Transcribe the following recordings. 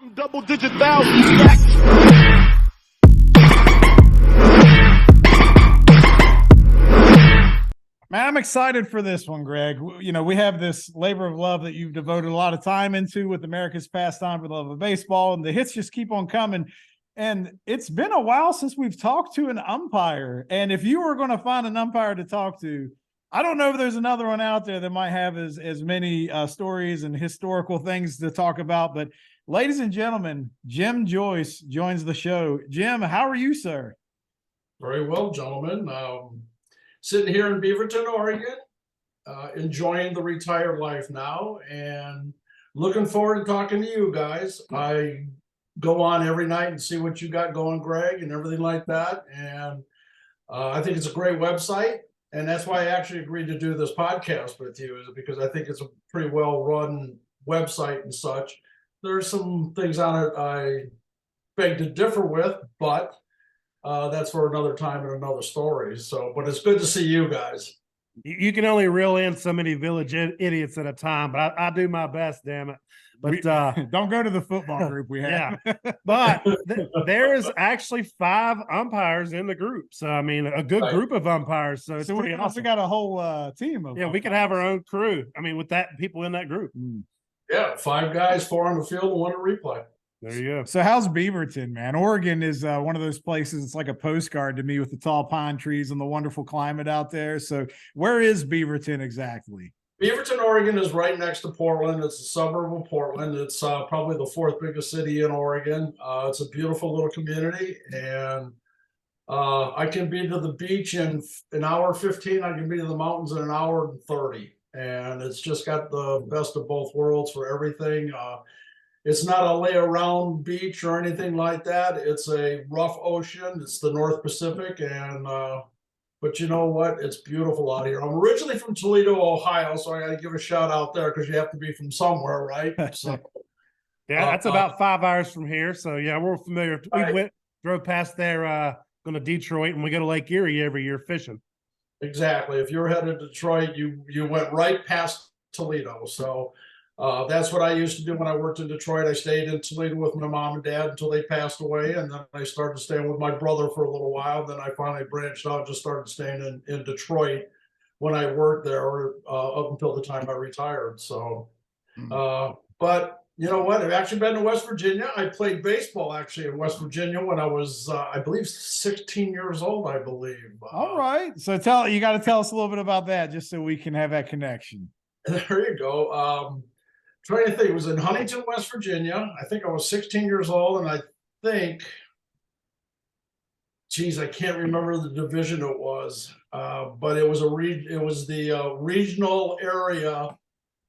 Double-digit thousands stacks. Man, I'm excited for this one, Greg. You know, we have this labor of love that you've devoted a lot of time into with America's Pastime for the Love of Baseball, and the hits just keep on coming. And it's been a while since we've talked to an umpire. And if you were going to find an umpire to talk to, I don't know if there's another one out there that might have as many stories and historical things to talk about. But ladies and gentlemen, Jim Joyce joins the show. Jim, how are you, sir? Very well, gentlemen. Sitting here in Beaverton, Oregon, enjoying the retired life now, and looking forward to talking to you guys. I go on every night and see what you got going, Greg, and everything like that. And I think it's a great website. And that's why I actually agreed to do this podcast with you, is because I think it's a pretty well-run website and such. There's some things on it I beg to differ with, but that's for another time and another story. So, but it's good to see you guys. You can only reel in so many village idiots at a time, but I do my best, damn it. But don't go to the football group we have. Yeah. But there is actually 5 umpires in the group. So, I mean, a good group of umpires. So, it's pretty awesome. We got a whole team of we could have our own crew. I mean, with that, people in that group. Yeah, 5 guys, 4 on the field, and 1 to replay. There you go. So how's Beaverton, man? Oregon is one of those places. It's like a postcard to me with the tall pine trees and the wonderful climate out there. So where is Beaverton exactly? Beaverton, Oregon is right next to Portland. It's a suburb of Portland. It's probably the 4th biggest city in Oregon. It's a beautiful little community, and I can be to the beach in an hour 15. I can be to the mountains in an hour and 30. And it's just got the best of both worlds for everything. It's not a lay around beach or anything like that. It's a rough ocean. It's the North Pacific. And, but you know what? It's beautiful out here. I'm originally from Toledo, Ohio, so I got to give a shout out there because you have to be from somewhere, right? So, yeah, that's about 5 hours from here. So, yeah, we're familiar. We drove past there going to Detroit, and we go to Lake Erie every year fishing. Exactly. If you're headed to Detroit, you went right past Toledo. So, that's what I used to do when I worked in Detroit. I stayed in Toledo with my mom and dad until they passed away. And then I started staying with my brother for a little while. Then I finally branched out and just started staying in Detroit when I worked there up until the time I retired. So, but you know what? I've actually been to West Virginia. I played baseball actually in West Virginia when I was, I believe, 16 years old, I believe. All right. So you got to tell us a little bit about that just so we can have that connection. There you go. Trying to think, it was in Huntington, West Virginia. I think I was 16 years old, and I think, geez, I can't remember the division it was, but it was the regional area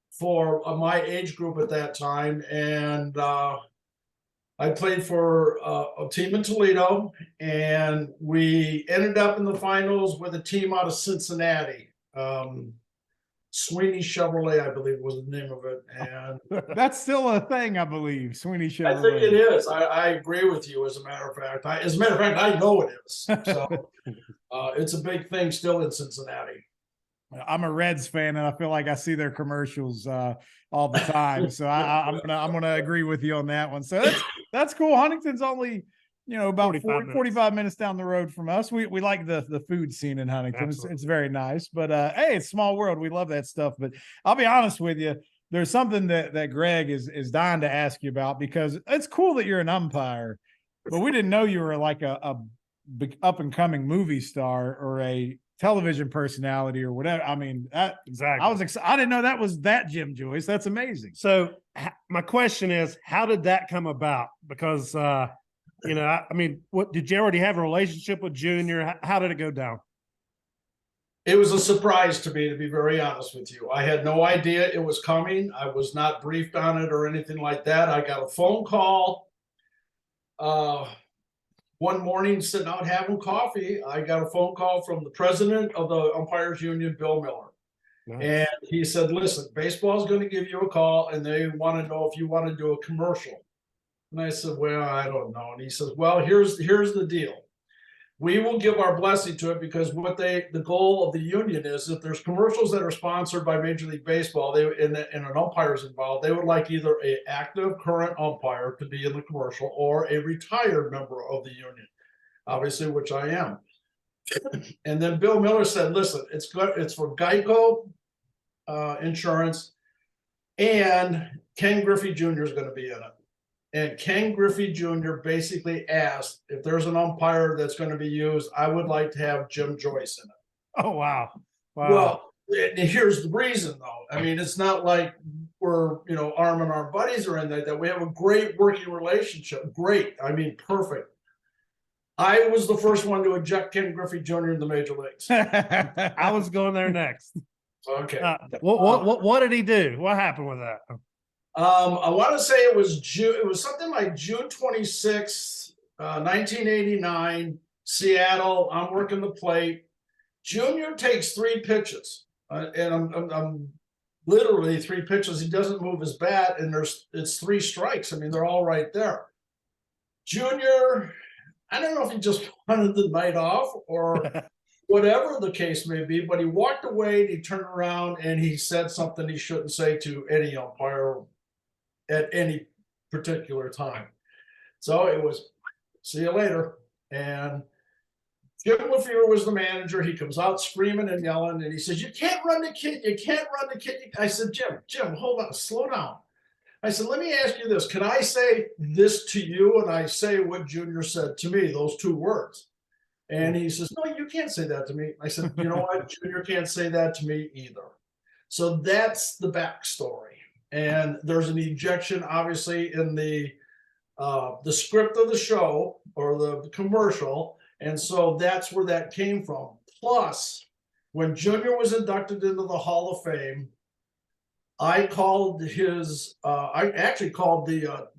for my age group at that time, and I played for a team in Toledo, and we ended up in the finals with a team out of Cincinnati. Sweeney Chevrolet, I believe, was the name of it, and that's still a thing, I believe. Sweeney Chevrolet. I think it is. I agree with you. As a matter of fact, I know it is. So it's a big thing still in Cincinnati. I'm a Reds fan, and I feel like I see their commercials all the time. So I'm gonna agree with you on that one. So that's cool. Huntington's only about 45 minutes down the road from us. We like the food scene in Huntington. It's very nice. But hey, it's small world. We love that stuff. But I'll be honest with you, there's something that Greg is dying to ask you about, because it's cool that you're an umpire, but we didn't know you were like a up and coming movie star or a television personality or whatever. I mean, exactly. I didn't know that was that Jim Joyce. That's amazing. So my question is, how did that come about? Because I mean, what did you already have a relationship with Junior? How did it go down? It was a surprise to me, to be very honest with you. I had no idea it was coming. I was not briefed on it or anything like that. I got a phone call one morning sitting out having coffee. I got a phone call from the president of the Umpires Union, Bill Miller. Nice. And he said, listen, baseball is going to give you a call, and they want to know if you want to do a commercial. And I said, well, I don't know. And he says, well, here's the deal. we will give our blessing to it, because the goal of the union is, if there's commercials that are sponsored by Major League Baseball, and an umpire is involved, they would like either a active current umpire to be in the commercial or a retired member of the union, obviously, which I am. And then Bill Miller said, listen, it's for Geico insurance, and Ken Griffey Jr. is going to be in it. And Ken Griffey Jr. basically asked, if there's an umpire that's going to be used, I would like to have Jim Joyce in it. Oh, wow. Well, here's the reason, though. I mean, it's not like we're, arming our buddies or anything like that. We have a great working relationship. Great. I mean, perfect. I was the first one to eject Ken Griffey Jr. in the major leagues. I was going there next. Okay. What did he do? What happened with that? I want to say it was June. It was something like June 26th, 1989, Seattle. I'm working the plate. Junior takes 3 pitches, and I'm literally 3 pitches. He doesn't move his bat, and it's 3 strikes. I mean, they're all right there. Junior, I don't know if he just wanted the night off or whatever the case may be, but he walked away and he turned around and he said something he shouldn't say to any umpire at any particular time. So it was, see you later. And Jim LaFever was the manager. He comes out screaming and yelling, and he says, you can't run the kid. You can't run the kid. I said, Jim, hold on, slow down. I said, let me ask you this. Can I say this to you? And I say what Junior said to me, those 2 words. And he says, no, you can't say that to me. I said, you know what? Junior can't say that to me either. So that's the backstory. And there's an ejection, obviously, in the script of the show or the commercial. And so that's where that came from. Plus, when Junior was inducted into the Hall of Fame, I called I actually called the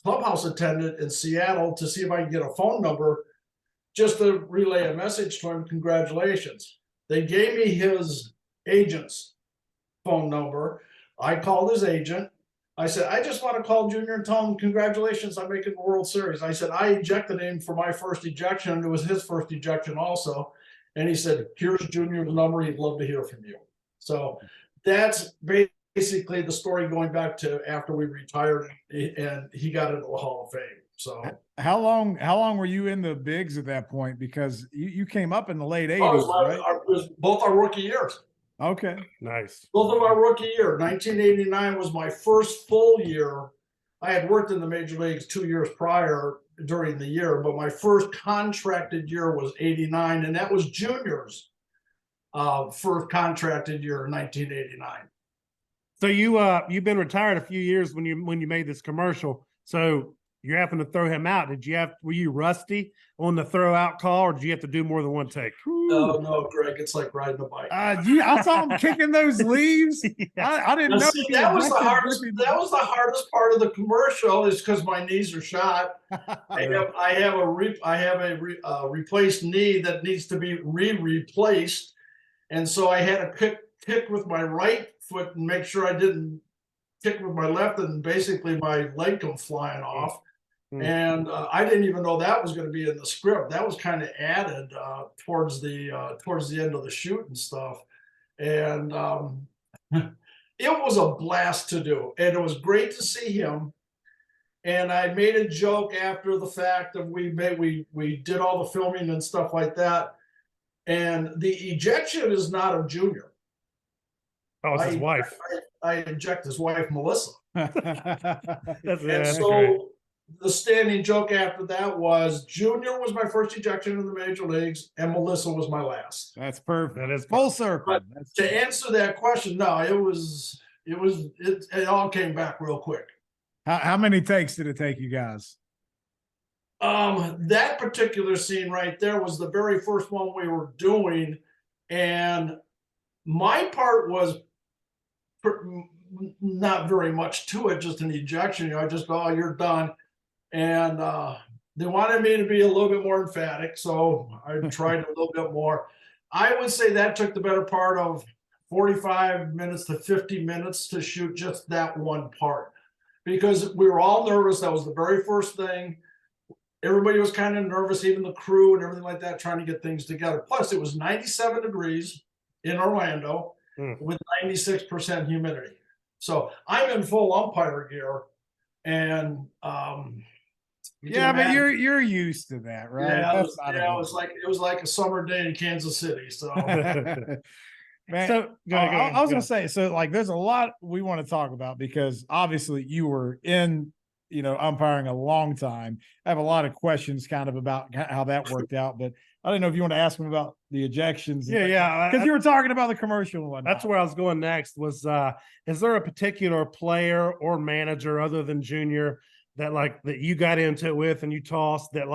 clubhouse attendant in Seattle to see if I could get a phone number just to relay a message to him. Congratulations. They gave me his agent's phone number. I called his agent. I said, I just want to call Junior and tell him congratulations on making the World Series. I said, I ejected him for my first ejection. It was his first ejection also. And he said, here's Junior's number. He'd love to hear from you. So that's basically the story going back to after we retired and he got into the Hall of Fame. So how long were you in the bigs at that point? Because you came up in the late 80s, right? It was both our rookie years. Okay. Nice. Both of our rookie year. 1989 was my first full year. I had worked in the major leagues 2 years prior during the year, but my first contracted year was 89, and that was Junior's first contracted year in 1989. So you've been retired a few years when you made this commercial. So you're having to throw him out. Were you rusty on the throw out call, or did you have to do more than one take? No, Greg, it's like riding a bike. I saw him kicking those leaves. I didn't know. See, that was the hardest. That was the hardest part of the commercial, is because my knees are shot. I have a replaced knee that needs to be replaced, and so I had to kick with my right foot and make sure I didn't kick with my left, and basically my leg come flying off. And I didn't even know that was going to be in the script. That was kind of added towards the end of the shoot and stuff. And it was a blast to do, and it was great to see him. And I made a joke after the fact of we did all the filming and stuff like that. And the ejection is not of Junior. Oh, it's his wife. I eject his wife, Melissa. That's so great. The standing joke after that was Junior was my first ejection in the major leagues, and Melissa was my last. That's perfect. That is full circle. But to answer that question, no, it all came back real quick. How many takes did it take you guys? That particular scene right there was the very first one we were doing, and my part was not very much to it, just an ejection. I just go, oh, you're done. And they wanted me to be a little bit more emphatic, so I tried a little bit more. I would say that took the better part of 45 minutes to 50 minutes to shoot just that one part, because we were all nervous. That was the very first thing. everybody was kind of nervous, even the crew and everything like that, trying to get things together. Plus, it was 97 degrees in Orlando with 96% humidity. So I'm in full umpire gear, and yeah, but you're used to that, right? Yeah, That's not it was like a summer day in Kansas City. So man, So go ahead, I was gonna say, so like there's a lot we want to talk about because obviously you were in, umpiring a long time. I have a lot of questions kind of about how that worked out, but I don't know if you want to ask them about the ejections. Yeah, because you were talking about the commercial one. That's where I was going next. Was is there a particular player or manager other than Junior that you got into it with and you tossed that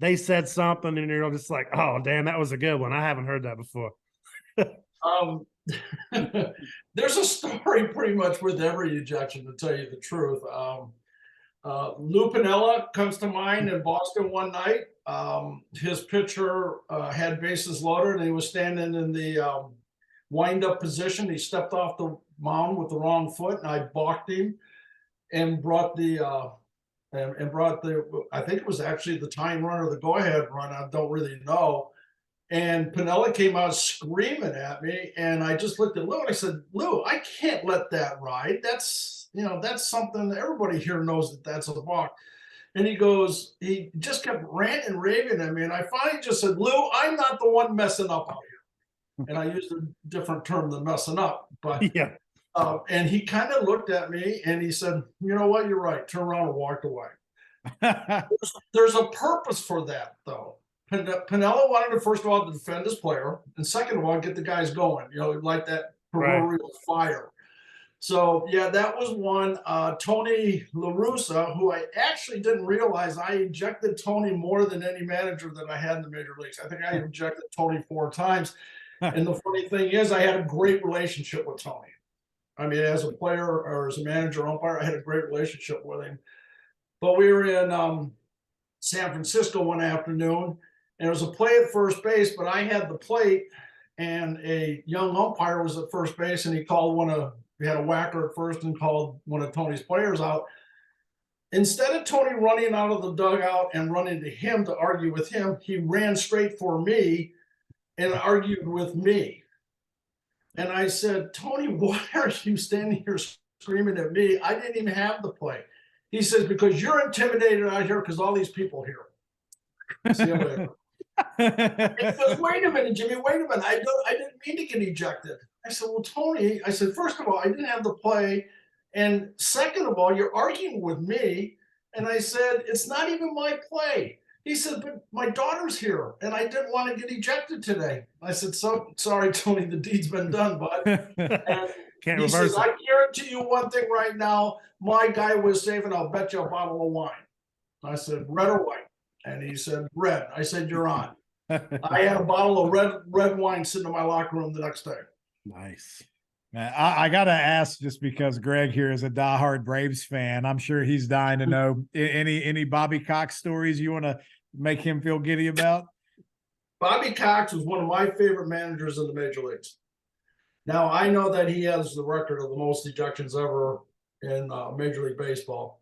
they said something and you're just like, oh damn, that was a good one. I haven't heard that before. There's a story pretty much with every ejection, to tell you the truth. Lou Piniella comes to mind in Boston one night. His pitcher had bases loaded and he was standing in the wind-up position. He stepped off the mound with the wrong foot, and I balked him and brought the I think it was actually the tying run or the go-ahead run. I don't really know. And Piniella came out screaming at me, and I just looked at Lou and I said, Lou, I can't let that ride. That's something that everybody here knows that's a balk. And he just kept ranting and raving at me. And I finally just said, Lou, I'm not the one messing up out here. And I used a different term than messing up. But Yeah. And he kind of looked at me and he said, you know what, you're right. Turn around and walked away. There's a purpose for that, though. Piniella wanted to, first of all, defend his player, and second of all, get the guys going, like that proverbial fire. So, yeah, that was one. Tony La Russa, who I actually didn't realize I ejected Tony more than any manager that I had in the major leagues. I think I ejected Tony 4 times. And the funny thing is, I had a great relationship with Tony. I mean, as a player or as a manager umpire, I had a great relationship with him. But we were in San Francisco one afternoon, and it was a play at first base, but I had the plate, and a young umpire was at first base, and he called we had a whacker at first and called one of Tony's players out. Instead of Tony running out of the dugout and running to him to argue with him, he ran straight for me and argued with me. And I said, Tony, why are you standing here screaming at me? I didn't even have the play. He says, because you're intimidated out here because all these people here. See you later. He goes, wait a minute, Jimmy, wait a minute. I didn't mean to get ejected. I said, well, Tony, I said, first of all, I didn't have the play. And second of all, you're arguing with me. And I said, it's not even my play. He said, but my daughter's here and I didn't want to get ejected today. I said, so sorry, Tony, the deed's been done, bud. And Can't he reverse says, it. I guarantee you one thing right now, my guy was safe and I'll bet you a bottle of wine. I said, red or white? And he said, red. I said, you're on. I had a bottle of red wine sitting in my locker room the next day. Nice. Man, I got to ask, just because Greg here is a diehard Braves fan, I'm sure he's dying to know any Bobby Cox stories you want to make him feel giddy about. Bobby Cox was one of my favorite managers in the major leagues. Now, I know that he has the record of the most ejections ever in Major League Baseball.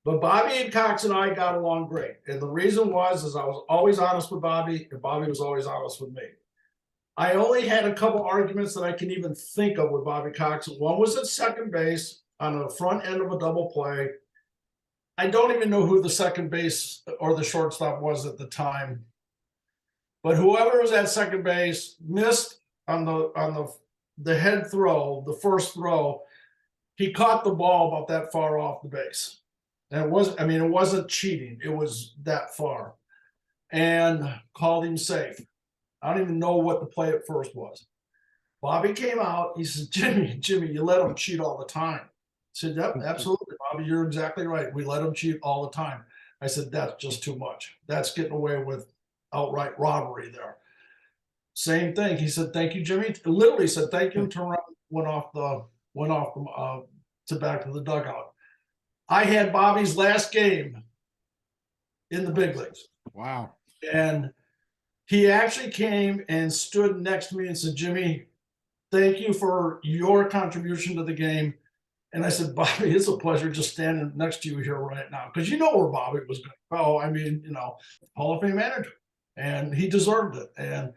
But Bobby Cox and I got along great. And the reason is I was always honest with Bobby, and Bobby was always honest with me. I only had a couple arguments that I can even think of with Bobby Cox. One was at second base on the front end of a double play. I don't even know who the second base or the shortstop was at the time. But whoever was at second base missed on the head throw, the first throw. He caught the ball about that far off the base. And it wasn't cheating. It was that far. And called him safe. I don't even know what the play at first was. Bobby came out. He says, Jimmy, you let him cheat all the time. I said, yep, absolutely, Bobby. You're exactly right. We let him cheat all the time. I said, that's just too much. That's getting away with outright robbery there. Same thing. He said, thank you, Jimmy. Literally said, thank you, and turned around, went off to back to the dugout. I had Bobby's last game in the big leagues. Wow. And he actually came and stood next to me and said, Jimmy, thank you for your contribution to the game. And I said, Bobby, it's a pleasure just standing next to you here right now. Because you know where Bobby was going to go. I mean, Hall of Fame manager. And he deserved it. And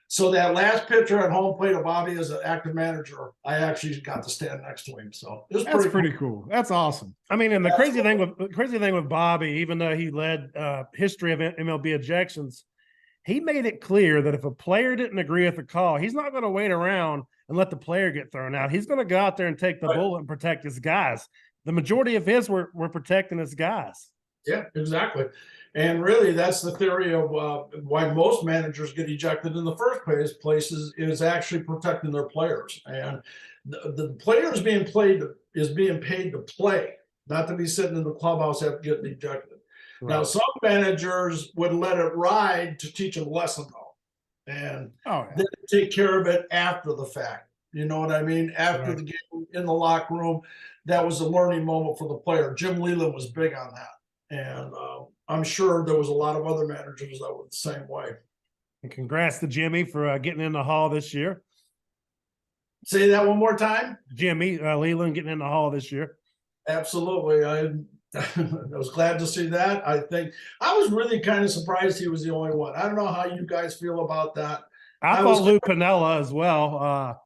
so that last picture at home plate of Bobby as an active manager, I actually got to stand next to him. So it was That's pretty cool. That's awesome. I mean, and the crazy thing with Bobby, even though he led history of MLB ejections, he made it clear that if a player didn't agree with the call, he's not going to wait around and let the player get thrown out. He's going to go out there and take the bullet and protect his guys. The majority of his were protecting his guys. Yeah, exactly. And really, that's the theory of why most managers get ejected in the first place is actually protecting their players. And the players being paid to play, not to be sitting in the clubhouse after getting ejected. Right. Now, some managers would let it ride to teach a lesson, though, and then take care of it after the fact. You know what I mean? After the game in the locker room, that was a learning moment for the player. Jim Leland was big on that. And I'm sure there was a lot of other managers that were the same way. And congrats to Jimmy for getting in the Hall this year. Say that one more time. Jimmy Leland getting in the Hall this year. Absolutely. I was glad to see that. I think I was really kind of surprised he was the only one. I don't know how you guys feel about that. I thought Lou Piniella as well.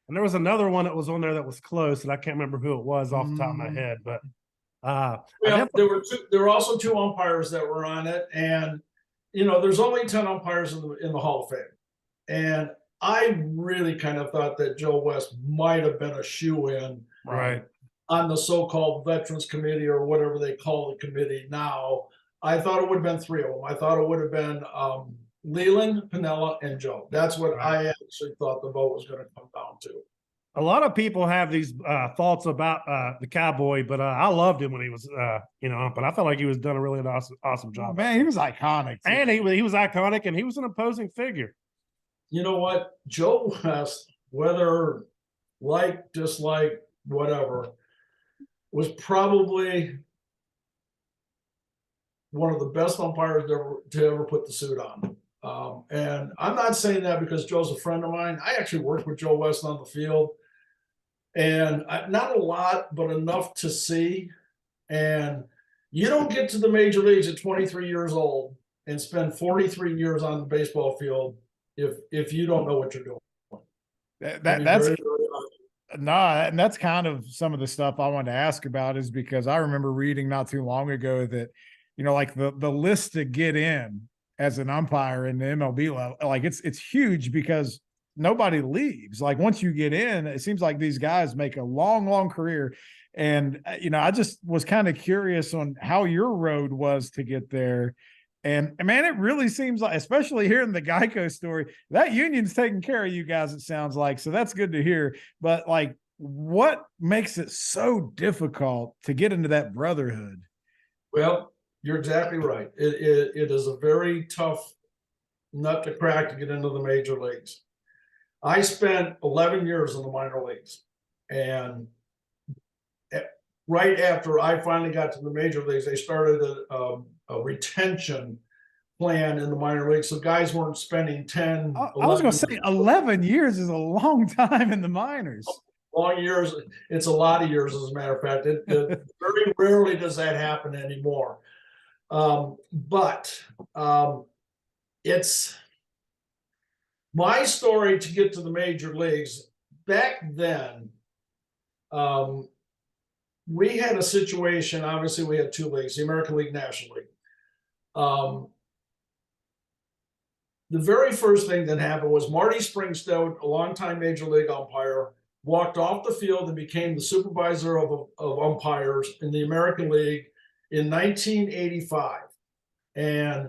And there was another one that was on there that was close, and I can't remember who it was off the top of my head, but there were also 2 umpires that were on it, and there's only 10 umpires in the Hall of Fame, and I really kind of thought that Joe West might have been a shoe-in, right, on the so-called Veterans Committee or whatever they call the committee now. I thought it would have been 3 of them. I thought it would have been Leland, Piniella, and Joe. That's what I actually thought the vote was going to come down to. A lot of people have these thoughts about the Cowboy, but I loved him when he was, umping. I felt like he was done a really awesome job. Oh, man, he was iconic. Too. And he was iconic, and he was an opposing figure. You know what? Joe West, whether dislike, whatever, was probably one of the best umpires to ever put the suit on. And I'm not saying that because Joe's a friend of mine. I actually worked with Joe West on the field. And not a lot, but enough to see. And you don't get to the major leagues at 23 years old and spend 43 years on the baseball field if you don't know what you're doing. And that's kind of some of the stuff I wanted to ask about, is because I remember reading not too long ago that, like the list to get in as an umpire in the MLB level, like it's huge because nobody leaves. Like once you get in, it seems like these guys make a long career. And, I just was kind of curious on how your road was to get there. And man, it really seems like, especially hearing the Geico story, that union's taking care of you guys, it sounds like. So that's good to hear. But like, what makes it so difficult to get into that brotherhood? Well, you're exactly right. It is a very tough nut to crack to get into the major leagues. I spent 11 years in the minor leagues, and right after I finally got to the major leagues, they started a retention plan in the minor leagues. So guys weren't spending 10. I was going to say 11 years is a long time in the minors. Long years. It's a lot of years, as a matter of fact. It very rarely does that happen anymore. But it's my story to get to the major leagues. Back then, we had a situation. Obviously, we had 2 leagues, the American League, National League. The very first thing that happened was Marty Springstone, a longtime major league umpire, walked off the field and became the supervisor of umpires in the American League in 1985. And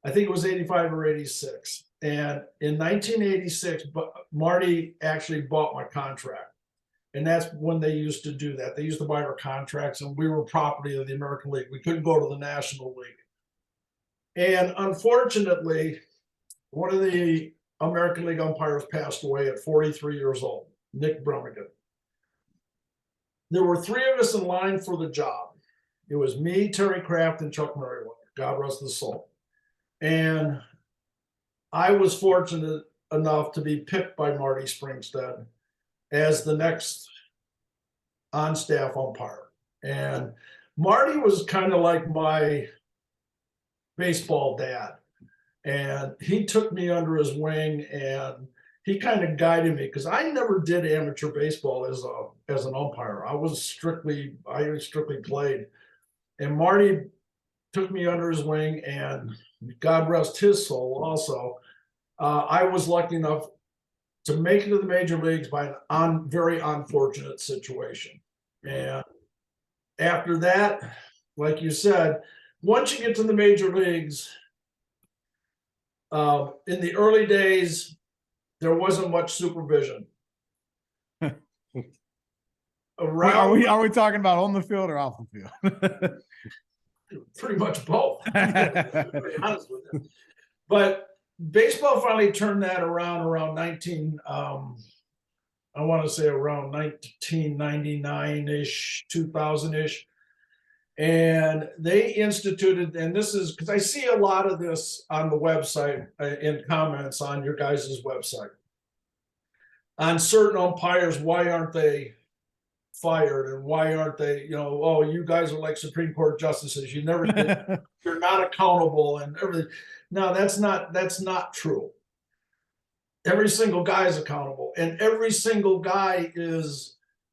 I think it was 85 or 86. And in 1986, Marty actually bought my contract. And that's when they used to do that. They used to buy our contracts, and we were property of the American League. We couldn't go to the National League. And unfortunately, one of the American League umpires passed away at 43 years old, Nick Bremigan. There were 3 of us in line for the job. It was me, Terry Kraft, and Chuck Merriweather. God rest his soul. And I was fortunate enough to be picked by Marty Springstead as the next on-staff umpire. And Marty was kind of like my baseball dad. And he took me under his wing and he kind of guided me because I never did amateur baseball as an umpire. I strictly played. And Marty took me under his wing, and God rest his soul also. I was lucky enough to make it to the major leagues by an very unfortunate situation. And after that, like you said, once you get to the major leagues, in the early days, there wasn't much supervision. Are we talking about on the field or off the field? Pretty much both. To be honest with you. But baseball finally turned that around 1999-ish, 2000-ish. And they instituted, and this is because I see a lot of this on the website in comments on your guys' website. On certain umpires, why aren't they fired, and why aren't they, oh, you guys are like Supreme Court justices, you never did, you're not accountable and everything. No, that's not true. Every single guy is accountable, and every single guy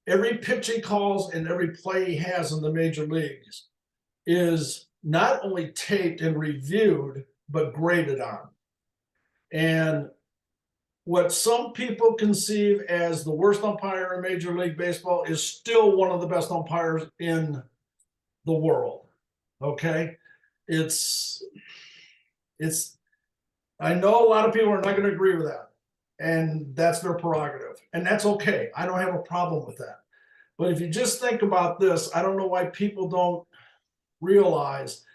every pitch he calls and every play he has in the major leagues is not only taped and reviewed, but graded on. And what some people conceive as the worst umpire in Major League Baseball is still one of the best umpires in the world. Okay? I know a lot of people are not going to agree with that, and that's their prerogative, and that's okay. I don't have a problem with that. But if you just think about this, I don't know why people don't realize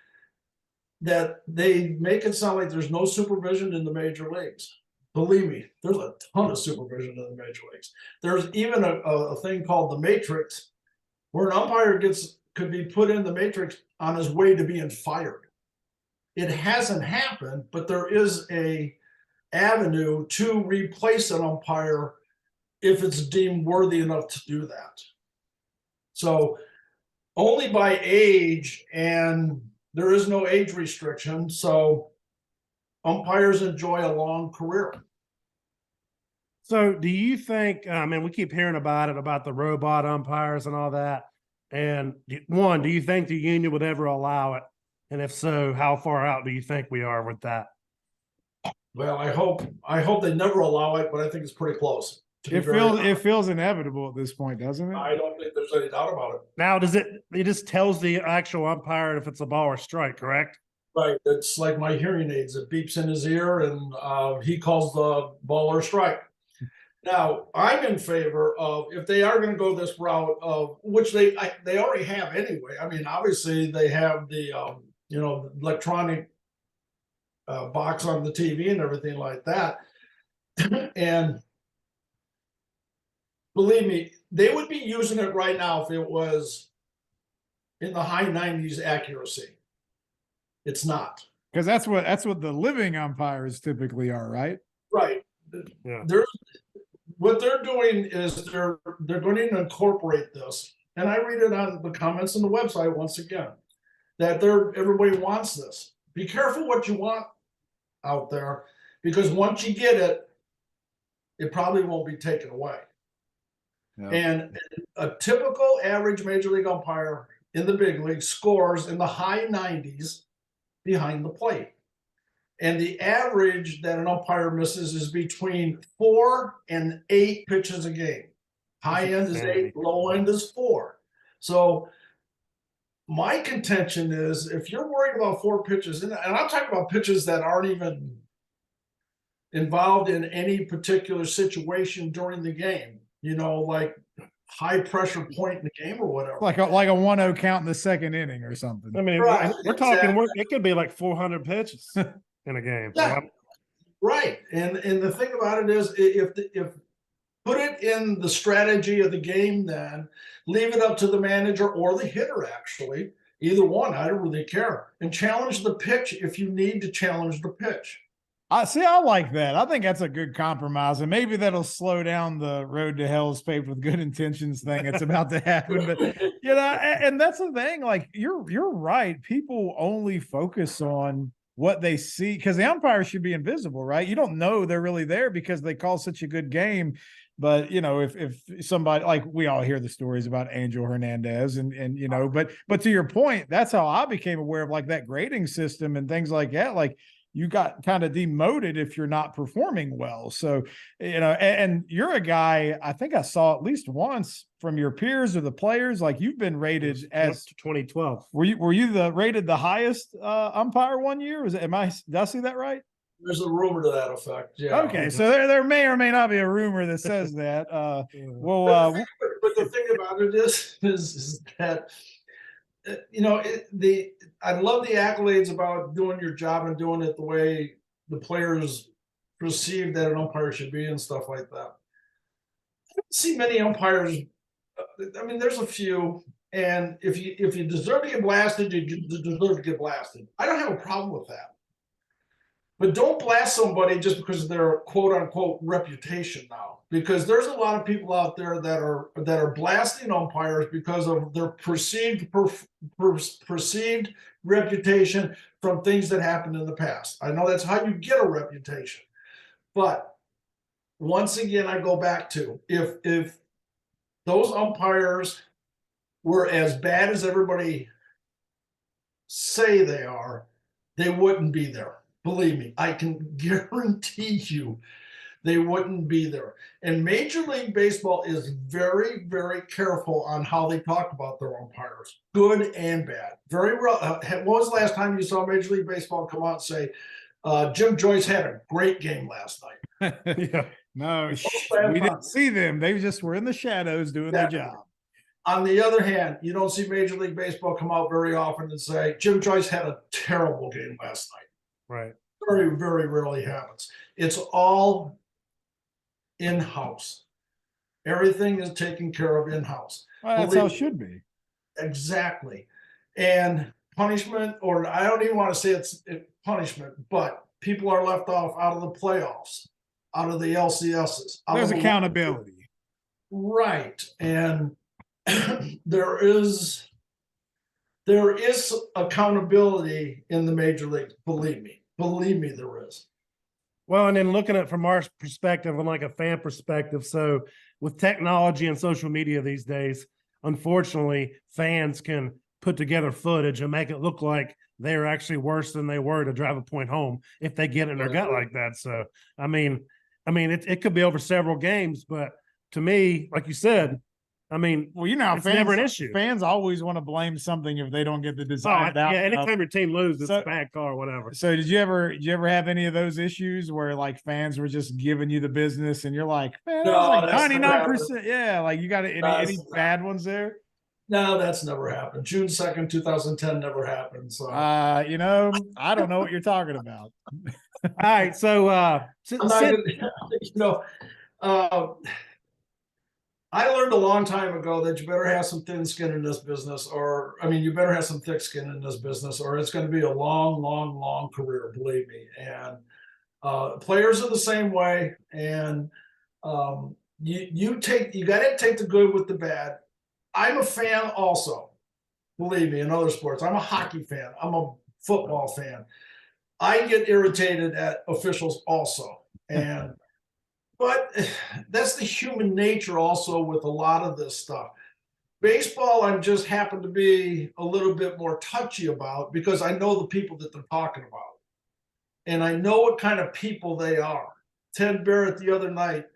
that they make it sound like there's no supervision in the major leagues. Believe me, there's a ton of supervision in the major leagues. There's even a thing called the matrix, where an umpire could be put in the matrix on his way to being fired. It hasn't happened, but there is a avenue to replace an umpire if it's deemed worthy enough to do that. So only by age, and there is no age restriction, so umpires enjoy a long career. So do you think, we keep hearing about the robot umpires and all that. And do you think the union would ever allow it? And if so, how far out do you think we are with that? Well, I hope they never allow it, but I think it's pretty close. It feels inevitable at this point, doesn't it? I don't think there's any doubt about it. Now, it just tells the actual umpire if it's a ball or strike, correct? Right. It's like my hearing aids. It beeps in his ear, and he calls the ball or strike. Now, I'm in favor of, if they are going to go this route of, which they already have anyway. I mean, obviously they have the electronic box on the TV and everything like that. And believe me, they would be using it right now if it was in the high 90s accuracy. It's not, because that's what the living umpires typically are, right? Right. Yeah. What they're doing is they're going to incorporate this, and I read it on the comments on the website once again, that everybody wants this. Be careful what you want out there, because once you get it, it probably won't be taken away. Yeah. And a typical average major league umpire in the big league scores in the high 90s behind the plate. And the average that an umpire misses is between 4 and 8 pitches a game. High end is 8, low end is 4. So my contention is, if you're worried about 4 pitches, and I'm talking about pitches that aren't even involved in any particular situation during the game, like high pressure point in the game or whatever. Like a 1-0 count in the second inning or something. I mean, right, we're talking, it could be like 400 pitches in a game. Yeah, right. And the thing about it is, if put it in the strategy of the game, then leave it up to the manager or the hitter, actually, either one, I don't really care, and challenge the pitch if you need to challenge the pitch. I like that. I think that's a good compromise, and maybe that'll slow down the road to hell is paved with good intentions thing that's about to happen. But and that's the thing. Like you're right. People only focus on what they see because the umpires should be invisible, right? You don't know they're really there because they call such a good game. But if somebody, like, we all hear the stories about Angel Hernandez and but to your point, that's how I became aware of like that grading system and things like that. Like, you got kind of demoted if you're not performing well. So, and you're a guy, I think I saw at least once from your peers or the players, like you've been rated as 2012. Were you rated the highest umpire one year? Did I see that right? There's a rumor to that effect. Yeah. Okay. So there may or may not be a rumor that says that. But the thing about it is that, I love the accolades about doing your job and doing it the way the players perceive that an umpire should be and stuff like that. I don't see many umpires. I mean, there's a few, and if you deserve to get blasted, you deserve to get blasted. I don't have a problem with that. But don't blast somebody just because of their quote unquote reputation now, because there's a lot of people out there that are blasting umpires because of their perceived reputation from things that happened in the past. I know that's how you get a reputation, but once again, I go back to if those umpires were as bad as everybody say they are, they wouldn't be there. Believe me, I can guarantee you they wouldn't be there. And Major League Baseball is very, very careful on how they talk about their umpires, good and bad. Very real. When was the last time you saw Major League Baseball come out and say, Jim Joyce had a great game last night? Yeah. No, we didn't see them. They just were in the shadows doing their job. On the other hand, you don't see Major League Baseball come out very often and say, Jim Joyce had a terrible game last night. Right. Very, very rarely happens. It's all in-house. Everything is taken care of in-house. Well, that's how it should be. Exactly. And punishment, or I don't even want to say it's punishment, but people are left off out of the playoffs, out of the LCSs. There's accountability. Right. And there is accountability in the major leagues. Believe me, there is. Well, and then looking at it from our perspective, and like a fan perspective. So with technology and social media these days, unfortunately, fans can put together footage and make it look like they're actually worse than they were to drive a point home if they get it in their gut like that. So, I mean, it could be over several games, but to me, like you said, I mean, well, it's never an issue. Fans always want to blame something if they don't get the desired outcome. Yeah, anytime your team loses, it's a bad call or whatever. So did you ever have any of those issues where like fans were just giving you the business and you're like, man, no, like 99%. Yeah, like you got any bad ones there? No, that's never happened. June 2nd, 2010 never happened. So I don't know what you're talking about. All right, so I learned a long time ago that you better have some thin skin in this business, you better have some thick skin in this business, or it's going to be a long, long, long career, believe me. And players are the same way. And you got to take the good with the bad. I'm a fan also, believe me, in other sports. I'm a hockey fan. I'm a football fan. I get irritated at officials also. And but that's the human nature also with a lot of this stuff. Baseball, I'm just happen to be a little bit more touchy about because I know the people that they're talking about. And I know what kind of people they are. Ted Barrett the other night,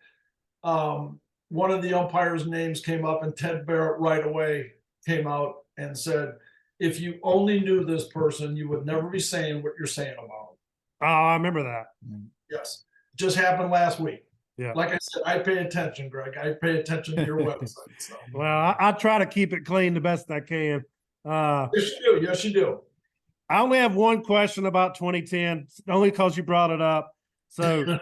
one of the umpires' names came up, and Ted Barrett right away came out and said, if you only knew this person, you would never be saying what you're saying about him. Oh, I remember that. Yes. Just happened last week. Yeah. Like I said, I pay attention, Greg. I pay attention to your website. So. Well, I try to keep it clean the best I can. Yes, you do. Yes, you do. I only have one question about 2010, only because you brought it up. So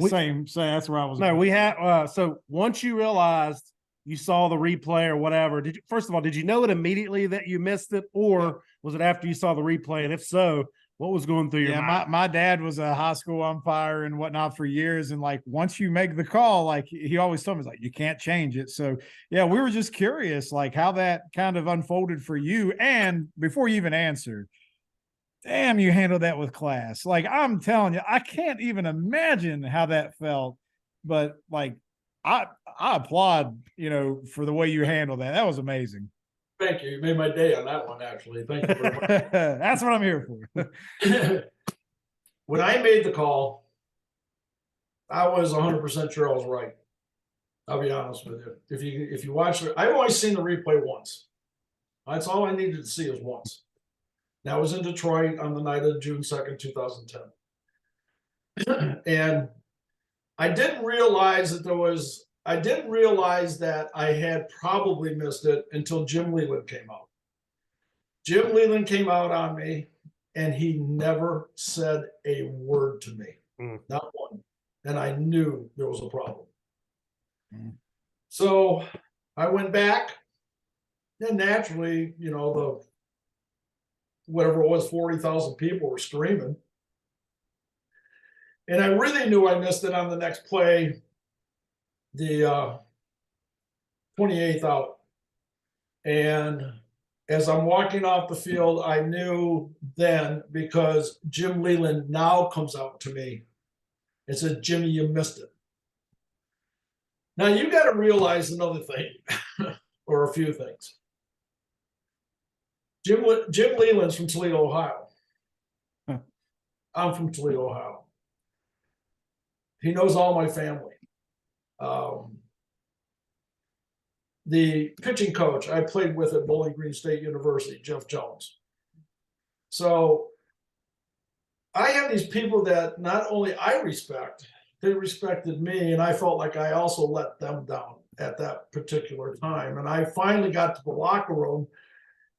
same. That's where I was. No, we had. So once you realized you saw the replay or whatever, first of all, did you know it immediately that you missed it, or was it after you saw the replay? And if so, What was going through your Yeah, mind? my dad was a high school umpire and whatnot for years. And like once you make the call, like he always told me, like, you can't change it. So yeah, we were just curious, like how that kind of unfolded for you. And before you even answered, damn, you handled that with class. Like I'm telling you, I can't even imagine how that felt. But like I applaud, for the way you handled that. That was amazing. Thank you. You made my day on that one, actually. Thank you very much. That's what I'm here for. When I made the call, I was 100% sure I was right. I'll be honest with you. If you watch it, I've only seen the replay once. That's all I needed to see is once. That was in Detroit on the night of June 2nd, 2010. And I didn't realize that I had probably missed it until Jim Leland came out. Jim Leland came out on me, and he never said a word to me, not one. And I knew there was a problem. So I went back, and naturally, the whatever it was, 40,000 people were screaming. And I really knew I missed it on the next play, the 28th out. And as I'm walking off the field, I knew then, because Jim Leland now comes out to me and says, Jimmy, you missed it. Now you got to realize another thing, or a few things. Jim Leland's from Toledo, Ohio. I'm from Toledo, Ohio. He knows all my family. The pitching coach I played with at Bowling Green State University, Jeff Jones. So I have these people that not only I respect, they respected me, and I felt like I also let them down at that particular time. And I finally got to the locker room.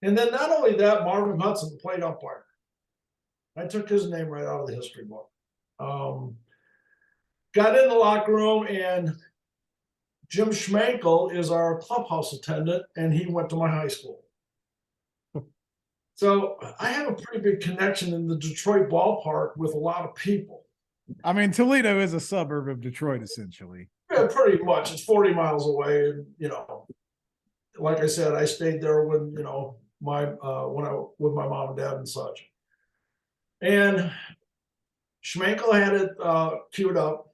And then not only that, Marvin Hudson, the plate umpire. I took his name right out of the history book. Got in the locker room, and Jim Schmankel is our clubhouse attendant, and he went to my high school. So I have a pretty big connection in the Detroit ballpark with a lot of people. I mean, Toledo is a suburb of Detroit, essentially. Yeah, pretty much. It's 40 miles away. And, like I said, I stayed there when, with my mom and dad and such. And Schmankel had it queued up,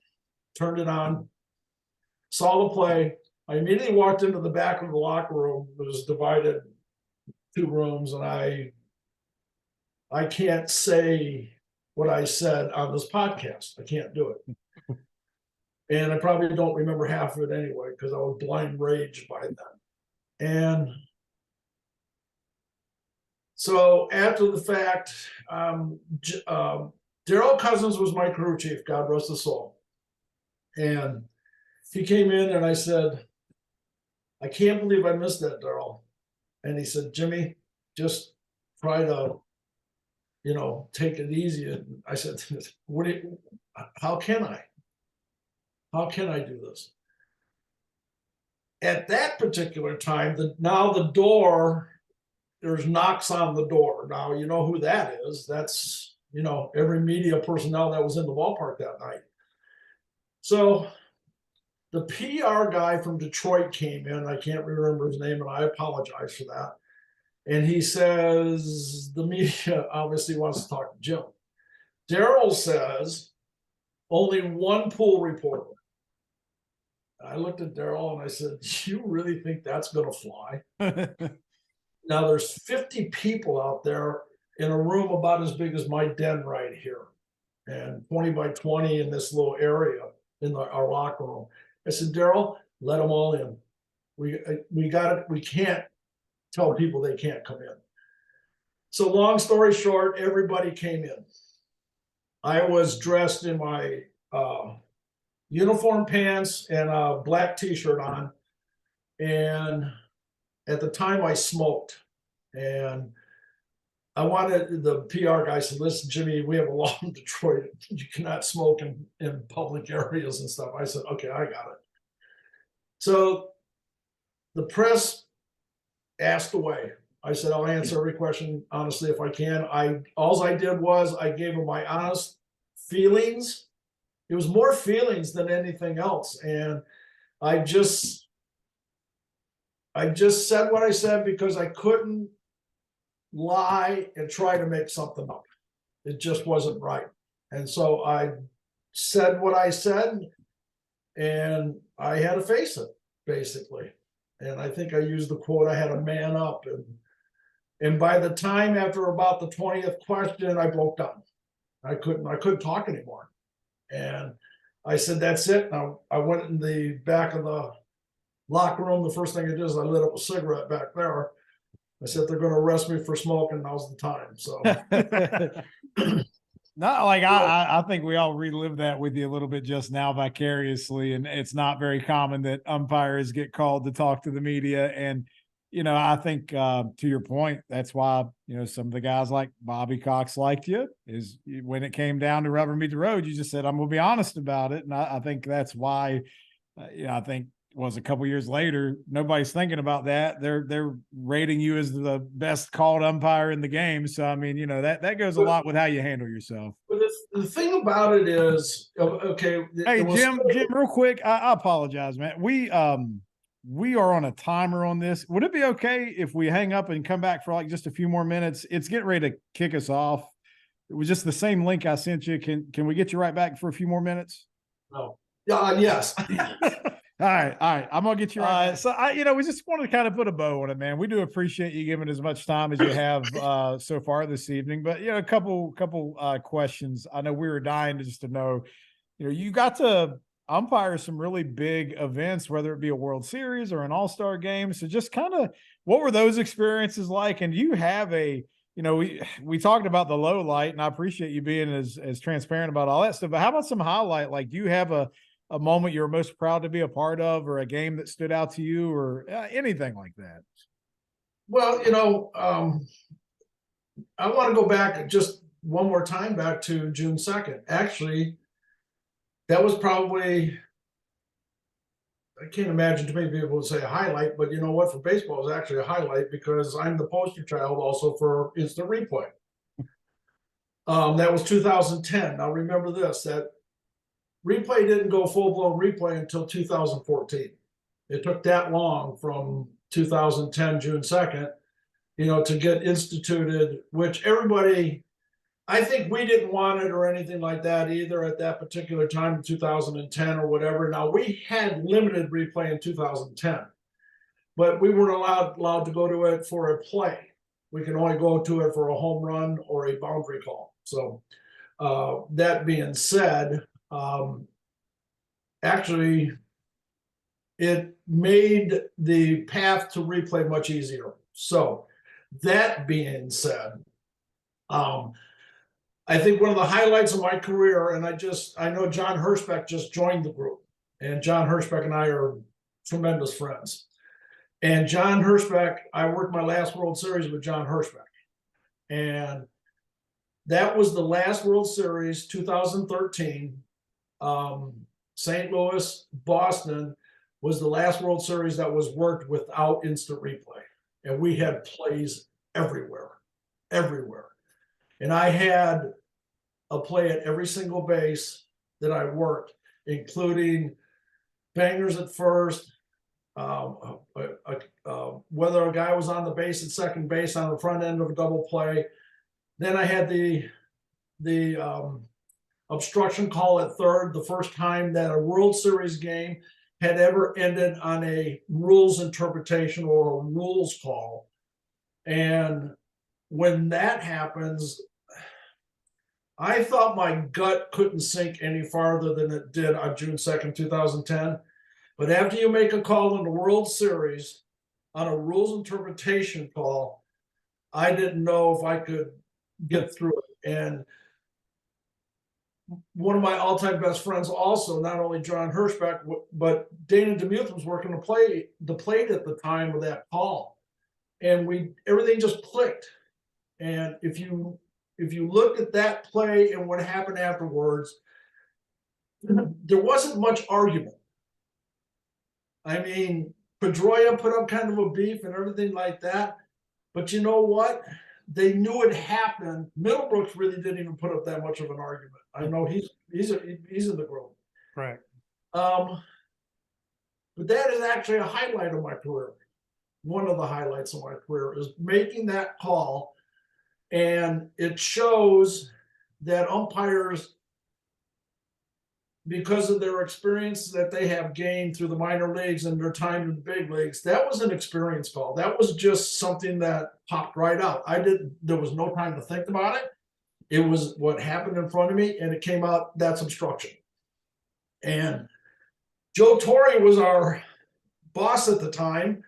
turned it on, saw the play. I immediately walked into the back of the locker room. It was divided 2 rooms, and I can't say what I said on this podcast. I can't do it. And I probably don't remember half of it anyway, because I was blind rage by then. And so after the fact, Daryl Cousins was my crew chief, God rest his soul. And he came in, and I said, I can't believe I missed that, Daryl. And he said, Jimmy, just try to, take it easy. And I said, how can I? How can I do this? At that particular time, the door, there's knocks on the door. Now, you know who that is. That's, every media personnel that was in the ballpark that night. So the PR guy from Detroit came in. I can't remember his name, and I apologize for that. And he says, the media obviously wants to talk to Jim. Daryl says, only one pool reporter. I looked at Daryl and I said, you really think that's going to fly? Now there's 50 people out there in a room about as big as my den right here, and 20 by 20 in this little area in our locker room. I said, Daryl, let them all in. We can't tell people they can't come in. So long story short, everybody came in. I was dressed in my uniform pants and a black t-shirt on. And at the time I smoked, and I wanted, the PR guy said, listen, Jimmy, we have a law in Detroit. You cannot smoke in public areas and stuff. I said, okay, I got it. So the press asked away. I said, I'll answer every question honestly if I can. All I did was I gave him my honest feelings. It was more feelings than anything else. And I just said what I said because I couldn't lie and try to make something up. It just wasn't right. And so I said what I said, and I had to face it, basically. And I think I used the quote, I had to man up. And by the time after about the 20th question, I broke down. I couldn't talk anymore. And I said, that's it. Now I went in the back of the locker room. The first thing I did is I lit up a cigarette back there. I said, they're going to arrest me for smoking. Now's the time. So Not like I think we all relived that with you a little bit just now vicariously. And it's not very common that umpires get called to talk to the media. And, I think to your point, that's why, some of the guys like Bobby Cox liked you is when it came down to rubber meet the road, you just said, I'm going to be honest about it. And I think that's why, I think was a couple years later, nobody's thinking about that. They're rating you as the best called umpire in the game. So, I mean, that goes a lot with how you handle yourself. But the thing about it is, okay. Hey, Jim, real quick, I apologize, man. We are on a timer on this. Would it be okay if we hang up and come back for like just a few more minutes? It's getting ready to kick us off. It was just the same link I sent you. Can we get you right back for a few more minutes? No. Yes. All right. I'm gonna get you right. So we just wanted to kind of put a bow on it, man. We do appreciate you giving as much time as you have so far this evening. But a couple questions. I know we were dying to know, you got to umpire some really big events, whether it be a World Series or an All-Star game. So just kind of what were those experiences like? And do you have we talked about the low light, and I appreciate you being as transparent about all that stuff. But how about some highlight? Like, do you have a moment you're most proud to be a part of, or a game that stood out to you, or anything like that? Well, I want to go back just one more time back to June 2nd. Actually, that was probably, I can't imagine too many people would say a highlight, but you know what? For baseball, it was actually a highlight because I'm the poster child also for instant replay. That was 2010. Now remember this, that replay didn't go full-blown replay until 2014. It took that long from 2010, June 2nd, to get instituted, which everybody, I think we didn't want it or anything like that either at that particular time in 2010 or whatever. Now, we had limited replay in 2010, but we weren't allowed to go to it for a play. We can only go to it for a home run or a boundary call. So that being said, actually, it made the path to replay much easier. So that being said, I think one of the highlights of my career, and I know John Hirschbeck just joined the group, and John Hirschbeck and I are tremendous friends. And John Hirschbeck, I worked my last World Series with John Hirschbeck, and that was the last World Series, 2013. St. Louis, Boston was the last World Series that was worked without instant replay. And we had plays everywhere. And I had a play at every single base that I worked, including bangers at first, whether a guy was on the base at second base on the front end of a double play. Then I had the obstruction call at third, the first time that a World Series game had ever ended on a rules interpretation or a rules call. And when that happens, I thought my gut couldn't sink any farther than it did on June 2nd, 2010. But after you make a call in the World Series on a rules interpretation call, I didn't know if I could get through it. And one of my all-time best friends also, not only John Hirschbeck, but Dana DeMuth was working the plate at the time of that call. And everything just clicked. And if you looked at that play and what happened afterwards, there wasn't much argument. I mean, Pedroia put up kind of a beef and everything like that, But you know what? They knew it happened. Middlebrooks really didn't even put up that much of an argument. I know he's in the group. Right. But that is actually a highlight of my career. One of the highlights of my career is making that call, and it shows that umpires, because of their experience that they have gained through the minor leagues and their time in the big leagues, that was an experience call. That was just something that popped right out. There was no time to think about it. It was what happened in front of me, and it came out, that's obstruction. And Joe Torre was our boss at the time,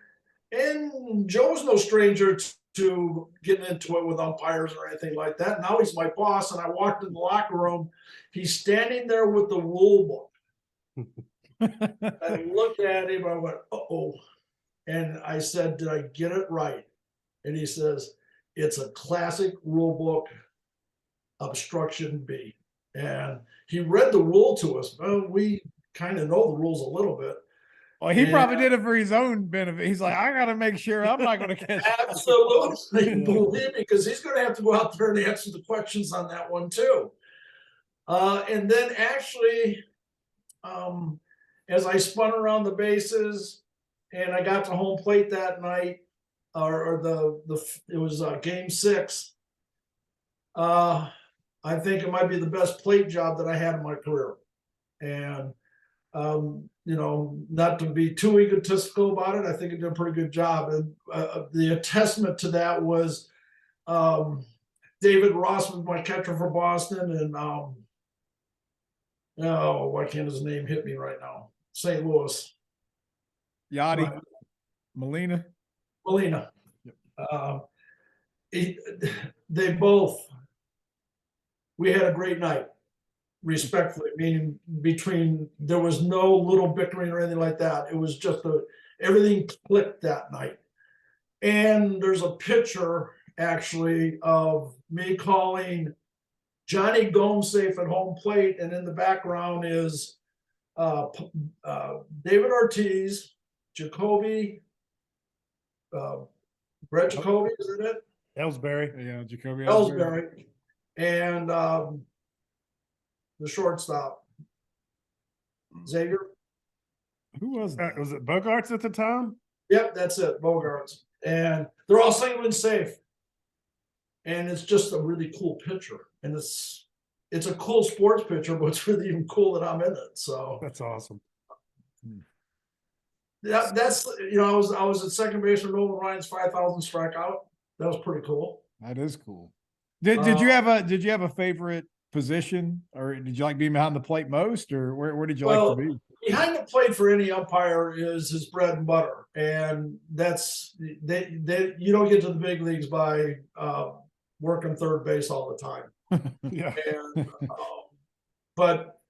and Joe's no stranger to getting into it with umpires or anything like that. Now he's my boss, and I walked in the locker room. He's standing there with the rule book. I looked at him, I went, uh-oh. And I said, did I get it right? And he says, it's a classic rule book obstruction B. And he read the rule to us. Well, we kind of know the rules a little bit. Well, he probably did it for his own benefit. He's like, I got to make sure I'm not going to catch. Absolutely, believe me, because he's going to have to go out there and answer the questions on that one too. And then actually, as I spun around the bases and I got to home plate that night, it was game 6. I think it might be the best plate job that I had in my career. And not to be too egotistical about it, I think I did a pretty good job. And the testament to that was David Ross was my catcher for Boston, and why can't his name hit me right now? St. Louis. Yachty. Molina. Yep. They both. We had a great night. Respectfully, meaning there was no little bickering or anything like that. It was just everything clicked that night. And there's a picture actually of me calling Johnny Gomesafe at home plate, and in the background is David Ortiz, Jacoby, Brett Jacoby, is it? Ellsbury. Yeah, Jacoby Ellsbury. And the shortstop, Xavier. Who was that? Was it Bogarts at the time? Yep, that's it, Bogarts. And they're all singling safe. And it's just a really cool picture. And it's a cool sports picture, but it's really even cool that I'm in it. So that's awesome. That's I was at second base for Nolan Ryan's 5,000 strikeout. That was pretty cool. That is cool. Did you have a favorite position, or did you like being behind the plate most, or where did you like to be? Behind the plate for any umpire is his bread and butter, and that's you don't get to the big leagues by working third base all the time. Yeah. And, but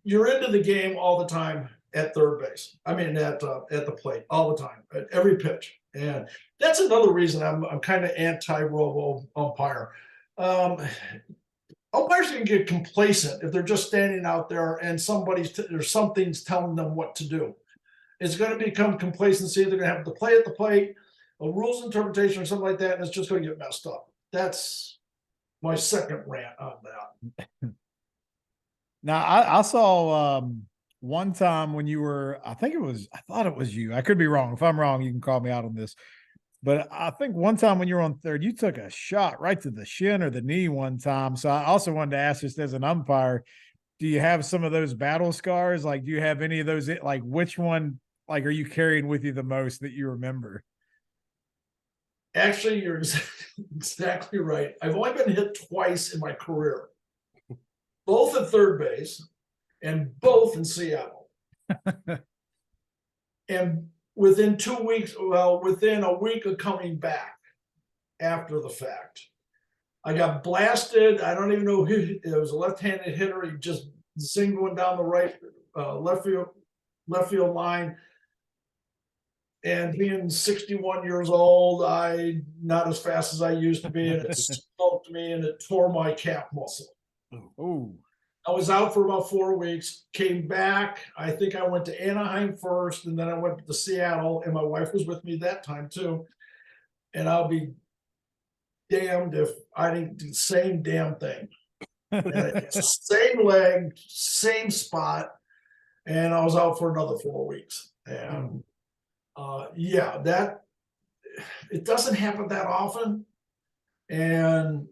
you're into the game all the time at third base. I mean, at the plate all the time, at every pitch. And that's another reason I'm kind of anti-robo umpire. Umpires can get complacent if they're just standing out there and something's telling them what to do. It's going to become complacency. They're going to have to play at the plate, a rules interpretation or something like that, and it's just going to get messed up. That's my second rant on that. Now, I saw one time when you were, I thought it was you. I could be wrong. If I'm wrong, you can call me out on this. But I think one time when you were on third, you took a shot right to the shin or the knee one time. So I also wanted to ask, just as an umpire, do you have some of those battle scars? Like, do you have any of those? Like, which one, like, are you carrying with you the most that you remember? Actually, you're exactly right. I've only been hit twice in my career, both at third base and both in Seattle. And within 2 weeks, within a week of coming back after the fact, I got blasted. I don't even know who it was. A left-handed hitter. He just zinged one down the right left field line. And being 61 years old, I'm not as fast as I used to be, and it smoked me and it tore my calf muscle. Oh. I was out for about 4 weeks, came back. I think I went to Anaheim first, and then I went to Seattle, and my wife was with me that time too. and I'll be damned if I didn't do the same damn thing. Same leg, same spot, and I was out for another 4 weeks. And yeah, that it doesn't happen that often, and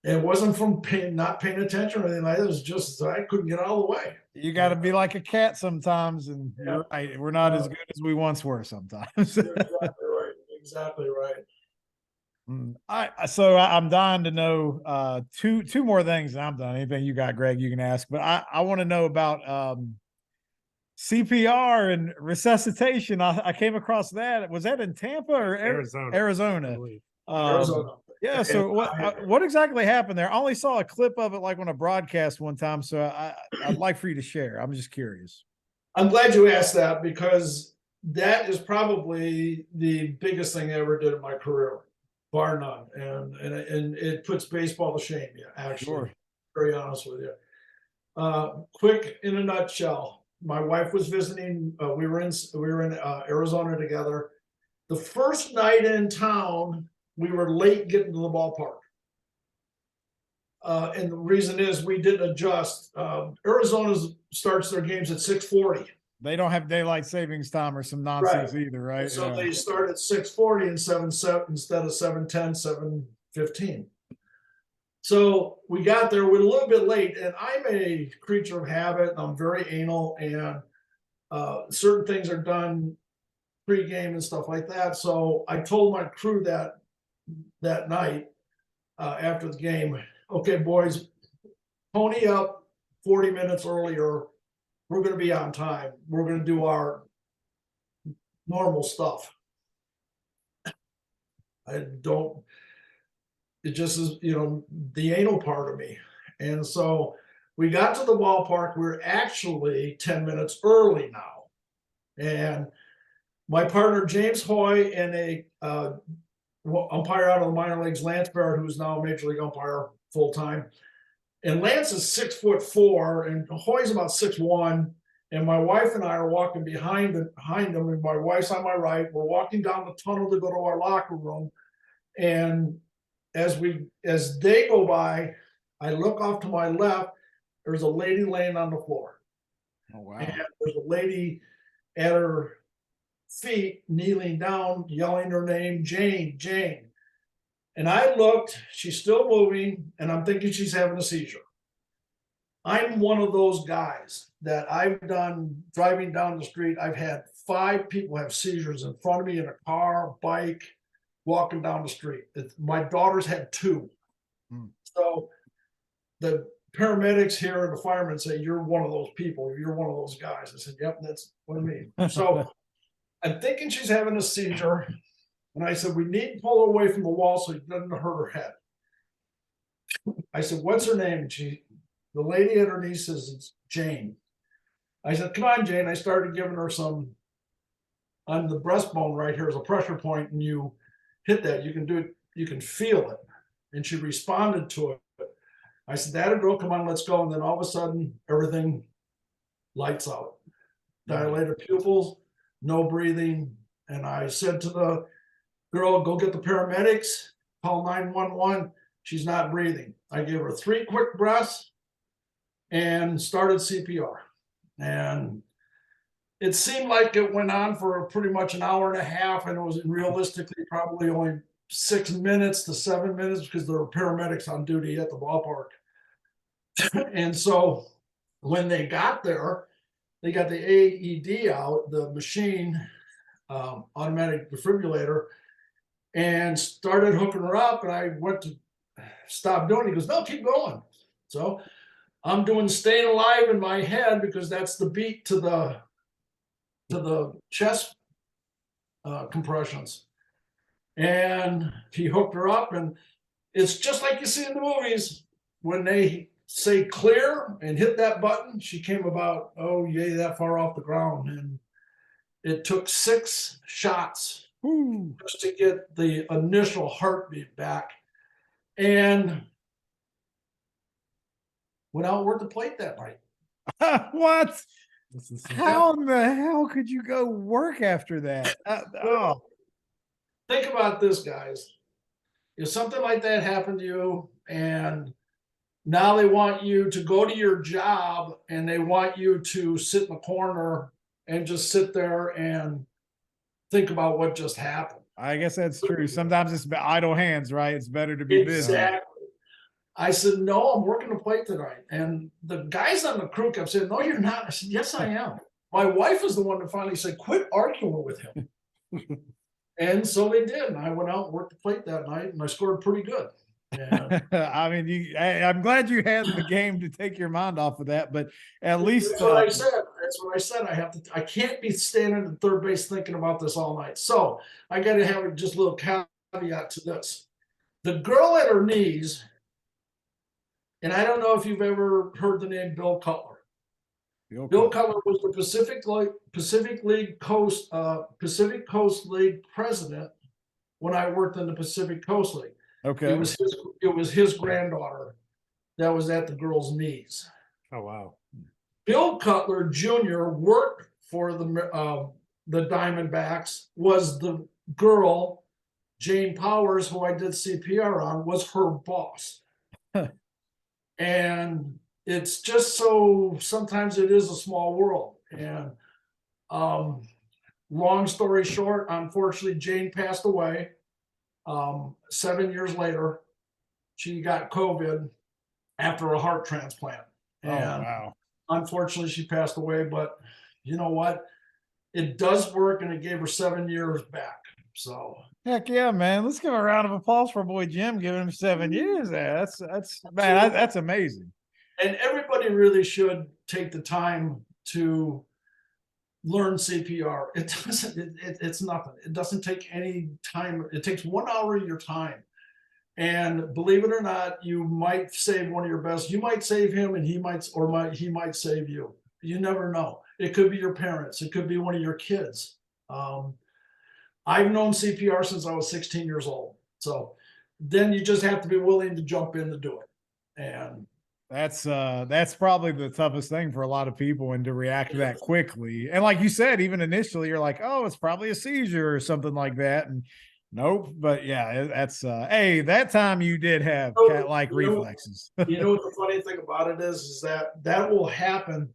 it wasn't from not paying attention or anything like that. It was just I couldn't get out of the way. You got to be like a cat sometimes, and you're right. We're not as good as we once were sometimes. You're exactly right. Exactly right. So I'm dying to know two more things, and I'm done. Anything you got, Greg, you can ask. But I want to know about CPR and resuscitation. I came across that. Was that in Tampa or Arizona? Arizona. Arizona. Yeah. So what exactly happened there? I only saw a clip of it like on a broadcast one time. So I'd like for you to share. I'm just curious. I'm glad you asked that, because that is probably the biggest thing I ever did in my career, bar none. And it puts baseball to shame. Yeah, actually, Sure. Very honest with you. Quick in a nutshell. My wife was visiting. We were in Arizona together. The first night in town, we were late getting to the ballpark. And the reason is we didn't adjust. Arizona starts their games at 6:40. They don't have daylight savings time or some nonsense either, right? So they start at 6:40 and 7 instead of 7:10, 7:15. So we got there, we're a little bit late, and I'm a creature of habit, and I'm very anal, and certain things are done pre-game and stuff like that. So I told my crew that night after the game, okay, boys, pony up 40 minutes earlier. We're going to be on time. We're going to do our normal stuff. It just is, the anal part of me. And so we got to the ballpark. We're actually 10 minutes early now. And my partner, James Hoy, and a umpire out of the minor leagues, Lance Barrett, who's now a major league umpire full time. And Lance is 6'4", and Hoy's about 6'1". And my wife and I are walking behind him, and my wife's on my right. We're walking down the tunnel to go to our locker room. And as they go by, I look off to my left. There's a lady laying on the floor. Oh, wow. And there's a lady at her feet, kneeling down, yelling her name, Jane, Jane. And I looked, she's still moving, and I'm thinking she's having a seizure. I'm one of those guys that I've done driving down the street. I've had 5 people have seizures in front of me in a car, bike, walking down the street. My daughter's had 2. So the paramedics here and the firemen say, you're one of those people. You're one of those guys. I said, yep, that's what I mean. So I'm thinking she's having a seizure. And I said, we need to pull her away from the wall so it doesn't hurt her head. I said, what's her name? And the lady at her knee says, it's Jane. I said, come on, Jane. I started giving her some on the breastbone right here is a pressure point, and you hit that. You can do it. You can feel it. And she responded to it. I said, that girl, come on, let's go. And then all of a sudden, everything lights out. Dilated pupils, no breathing. And I said to the girl, go get the paramedics, call 911. She's not breathing. I gave her 3 quick breaths and started CPR. And it seemed like it went on for pretty much an hour and a half, and it was realistically probably only 6 minutes to 7 minutes because there were paramedics on duty at the ballpark. And so when they got there, they got the AED out, the machine, automatic defibrillator, and started hooking her up. And I went to stop doing it. He goes, no, keep going. So I'm doing Staying Alive in my head because that's the beat to the chest compressions. And he hooked her up, and it's just like you see in the movies. When they say clear and hit that button, she came about, that far off the ground. And it took 6 shots just to get the initial heartbeat back. And went out and worked the plate that night. What? How in the hell could you go work after that? think about this, guys. If something like that happened to you and now they want you to go to your job and they want you to sit in the corner and just sit there and think about what just happened. I guess that's true. Sometimes it's idle hands, right? It's better to be busy. Exactly. I said, no, I'm working the plate tonight. And the guys on the crew kept saying, no, you're not. I said, yes, I am. My wife is the one that finally said, quit arguing with him. And so they did. And I went out and worked the plate that night and I scored pretty good. And I mean, I'm glad you had the game to take your mind off of that, but at least that's what I said. That's what I said. I can't be standing at third base thinking about this all night. So I got to have just a little caveat to this. The girl at her knees, and I don't know if you've ever heard the name Bill Cutler. Bill Cutler was the Pacific Coast League president when I worked in the Pacific Coast League. Okay. It was his granddaughter that was at the girl's knees. Oh wow. Bill Cutler Jr. worked for the Diamondbacks. Was the girl Jane Powers, who I did CPR on, was her boss. And it's just so sometimes it is a small world. And long story short, unfortunately, Jane passed away. 7 years later, she got COVID after a heart transplant. And wow. Unfortunately, she passed away. But you know what? It does work, and it gave her 7 years back. So heck yeah, man! Let's give a round of applause for boy Jim giving him 7 years. There, that's amazing. And everybody really should take the time to learn CPR. It doesn't. It's nothing. It doesn't take any time. It takes 1 hour of your time. And believe it or not, you might save one of your best. You might save him, and he might save you. You never know. It could be your parents. It could be one of your kids. I've known CPR since I was 16 years old. So then you just have to be willing to jump in to do it. And that's probably the toughest thing for a lot of people, and to react to that quickly. And like you said, even initially you're like, oh, it's probably a seizure or something like that. And nope. But yeah, that's hey, that time you did have cat-like reflexes. You know what the funny thing about it is that will happen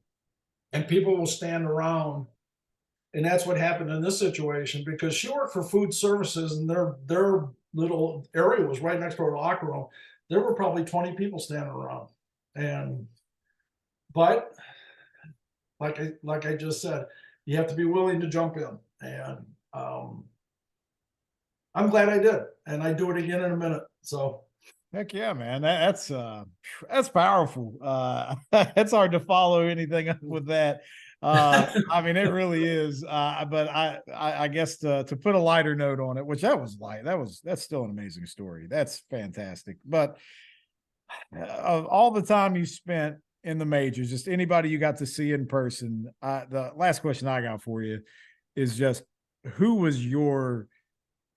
and people will stand around. And that's what happened in this situation, because she worked for food services and their little area was right next to our locker room. There were probably 20 people standing around. But like I just said, you have to be willing to jump in. And I'm glad I did. And I do it again in a minute. So heck yeah, man. That's powerful. It's hard to follow anything up with that. I mean, it really is. But I guess to put a lighter note on it, which that was light, that's still an amazing story. That's fantastic. But of all the time you spent in the majors, just anybody you got to see in person, the last question I got for you is just, who was your,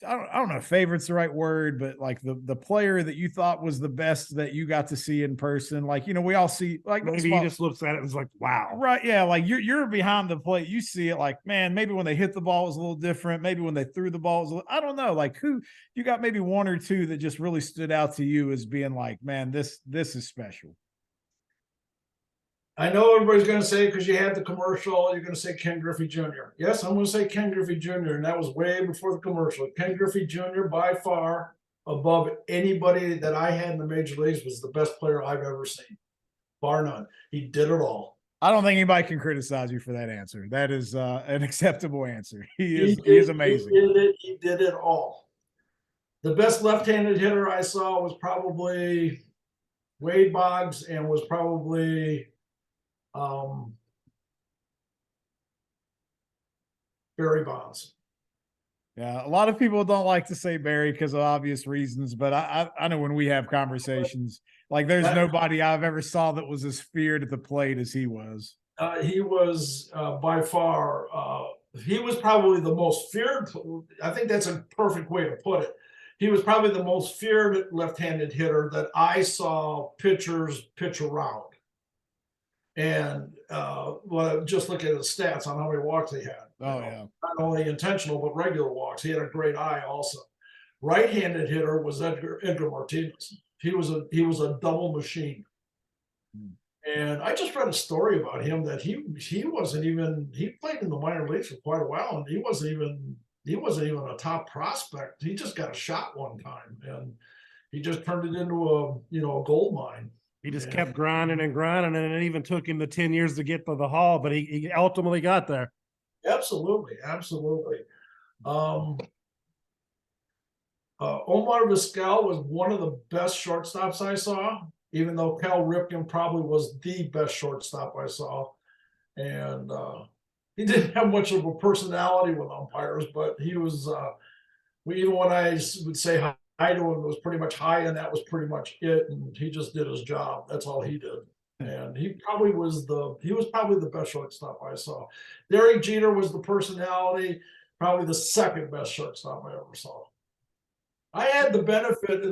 I don't know if favorite's the right word, but like the player that you thought was the best that you got to see in person? Like, you know, we all see, like, maybe he just looks at it and is like, wow. Right. Yeah. Like you're behind the plate. You see it like, man, maybe when they hit the ball it was a little different. Maybe when they threw the ball it was I don't know. Like, who you got maybe one or two that just really stood out to you as being like, man, this is special. I know everybody's going to say, because you had the commercial, you're going to say Ken Griffey Jr. Yes, I'm going to say Ken Griffey Jr., and that was way before the commercial. Ken Griffey Jr., by far, above anybody that I had in the major leagues, was the best player I've ever seen, bar none. He did it all. I don't think anybody can criticize you for that answer. That is an acceptable answer. He is amazing. He did it all. The best left-handed hitter I saw was probably Wade Boggs, and was probably Barry Bonds. Yeah, a lot of people don't like to say Barry because of obvious reasons, but I know when we have conversations, like there's nobody I've ever saw that was as feared at the plate as he was. He was by far, he was probably the most feared. I think that's a perfect way to put it. He was probably the most feared left-handed hitter that I saw pitchers pitch around. And well, just look at his stats on how many walks he had. Oh, yeah. Not only intentional, but regular walks. He had a great eye also. Right-handed hitter was Edgar Martinez. He was a double machine. And I just read a story about him that he played in the minor leagues for quite a while, and he wasn't even a top prospect. He just got a shot one time, and he just turned it into a gold mine. He just kept grinding and grinding, and it even took him the 10 years to get to the Hall, but he ultimately got there. Absolutely. Omar Vizquel was one of the best shortstops I saw, even though Cal Ripken probably was the best shortstop I saw. And he didn't have much of a personality with umpires, but he was, even when I would say hi to him, it was pretty much hi, and that was pretty much it. And he just did his job. That's all he did. And he was probably the best shortstop I saw. Derek Jeter was the personality, probably the second best shortstop I ever saw. I had the benefit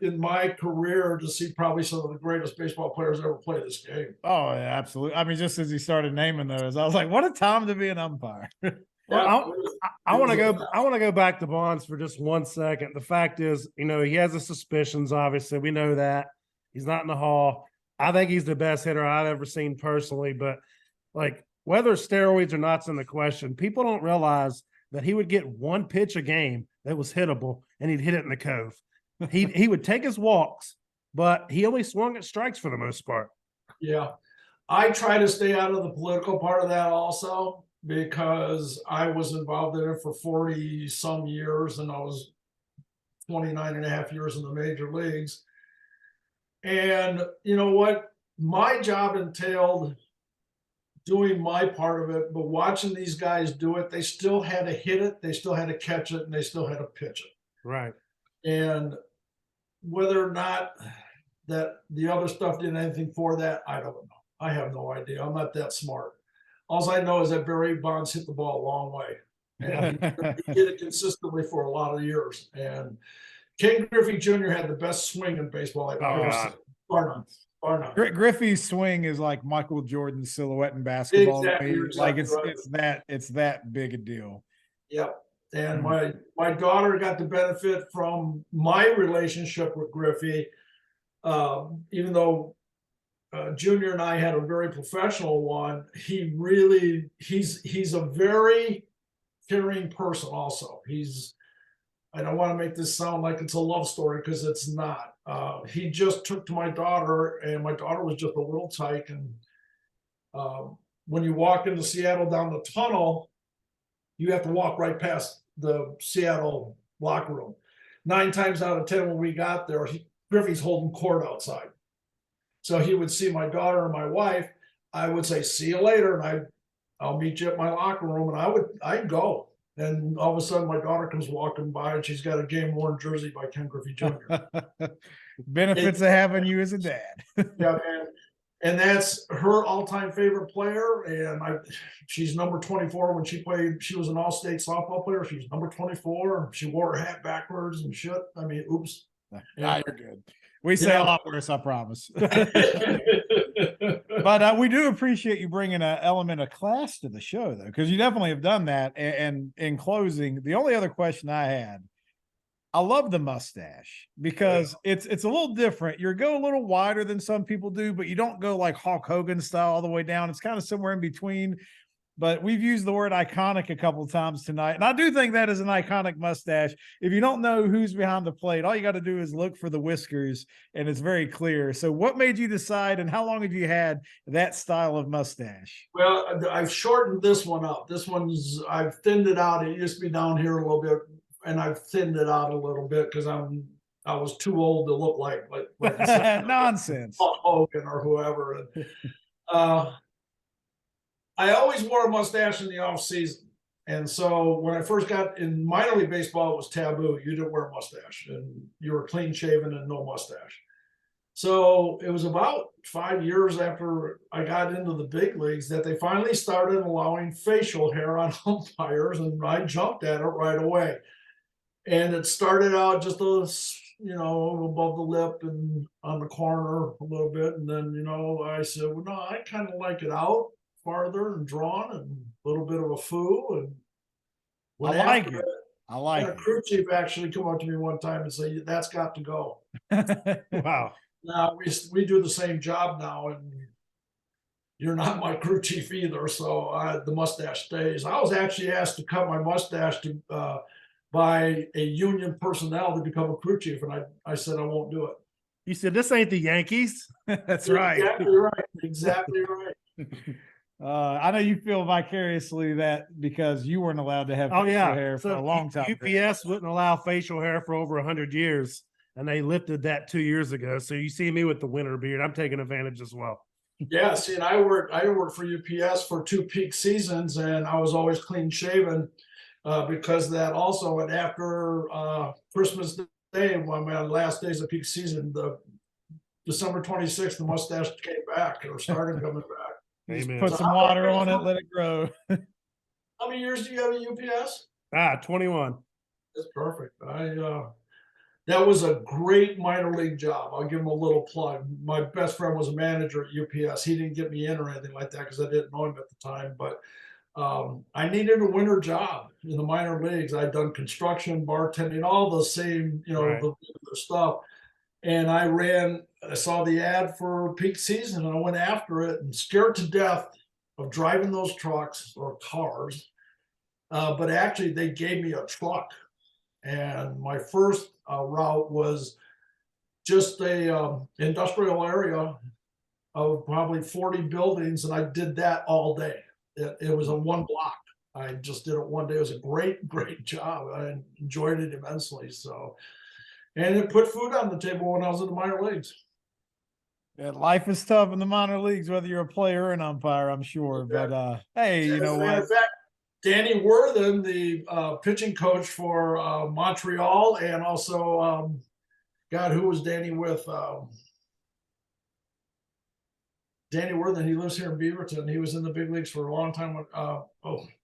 in my career to see probably some of the greatest baseball players ever play this game. Oh, yeah, absolutely. I mean, just as he started naming those, I was like, what a time to be an umpire. Well, I want to go back to Bonds for just 1 second. The fact is, he has the suspicions, obviously. We know that. He's not in the Hall. I think he's the best hitter I've ever seen personally, but like whether steroids or not's in the question, people don't realize that he would get one pitch a game that was hittable and he'd hit it in the cove. He would take his walks, but he only swung at strikes for the most part. Yeah. I try to stay out of the political part of that also, because I was involved in it for 40 some years, and I was 29 and a half years in the major leagues. And you know what? My job entailed doing my part of it, but watching these guys do it, they still had to hit it, they still had to catch it, and they still had to pitch it. Right. And whether or not that the other stuff did anything for that, I don't know. I have no idea. I'm not that smart. All I know is that Barry Bonds hit the ball a long way. And he did it consistently for a lot of years. And Ken Griffey Jr. had the best swing in baseball I've ever seen. Bar none. Griffey's swing is like Michael Jordan's silhouette in basketball. Exactly. Like it's that big a deal. Yep. And my daughter got the benefit from my relationship with Griffey, even though Junior and I had a very professional one. He's a very caring person. Also, I don't want to make this sound like it's a love story, because it's not. He just took to my daughter, and my daughter was just a little tyke. And when you walk into Seattle down the tunnel, you have to walk right past the Seattle locker room. 9 times out of 10, when we got there, Griffey's holding court outside. So he would see my daughter and my wife. I would say, "See you later," and I'll meet you at my locker room, and I'd go. And all of a sudden, my daughter comes walking by, and she's got a game-worn jersey by Ken Griffey Jr. Benefits of having you as a dad. Yeah, and that's her all-time favorite player. And she's number 24 when she played. She was an all-state softball player. She was number 24. She wore her hat backwards and shit. I mean, oops. You're good. We say a lot worse, I promise. But we do appreciate you bringing an element of class to the show, though, because you definitely have done that. And in closing, the only other question I had, I love the mustache because it's a little different. You go a little wider than some people do, but you don't go like Hulk Hogan style all the way down. It's kind of somewhere in between. But we've used the word iconic a couple of times tonight. And I do think that is an iconic mustache. If you don't know who's behind the plate, all you got to do is look for the whiskers, and it's very clear. So what made you decide, and how long have you had that style of mustache? Well, I've shortened this one up. I've thinned it out. It used to be down here a little bit, and I've thinned it out a little bit because I was too old to look like nonsense. Hulk Hogan or whoever. And, I always wore a mustache in the off season. And so when I first got in minor league baseball, it was taboo. You didn't wear a mustache, and you were clean shaven and no mustache. So it was about 5 years after I got into the big leagues that they finally started allowing facial hair on umpires, and I jumped at it right away. And it started out just above the lip and on the corner a little bit. And then, I said, well, no, I kind of like it out. farther and drawn and a little bit of a foo. And I like it. I like a crew chief actually come up to me one time and say, "That's got to go." it. Wow. Now we do the same job now, and you're not my crew chief either. So the mustache stays. I was actually asked to cut my mustache to by a union personnel to become a crew chief, and I said I won't do it. You said this ain't the Yankees. That's right. Exactly right. Exactly right. I know you feel vicariously that because you weren't allowed to have Oh facial yeah, hair for a long time. UPS wouldn't allow facial hair for over 100 years, and they lifted that 2 years ago. So you see me with the winter beard. I'm taking advantage as well. Yeah, see, and I worked for UPS for 2 peak seasons, and I was always clean shaven because of that also. And after Christmas Day, one of my last days of peak season, the December 26th, the mustache came back or started coming back. Just put some water on it, let it grow. How many years do you have at UPS? 21. That's perfect. That was a great minor league job. I'll give him a little plug. My best friend was a manager at UPS. He didn't get me in or anything like that because I didn't know him at the time. But I needed a winter job in the minor leagues. I'd done construction, bartending, all the same, Right. the stuff. And I saw the ad for peak season, and I went after it, and scared to death of driving those trucks or cars. But actually, they gave me a truck. And my first route was just a industrial area of probably 40 buildings, and I did that all day. It was a one block. I just did it one day. It was a great, great job. I enjoyed it immensely. So, and it put food on the table when I was in the minor leagues. Yeah, life is tough in the minor leagues, whether you're a player or an umpire, I'm sure. But hey, you know what? In fact, Danny Worthen, the pitching coach for Montreal, and also, God, who was Danny with? Danny Worthen, he lives here in Beaverton. He was in the big leagues for a long time.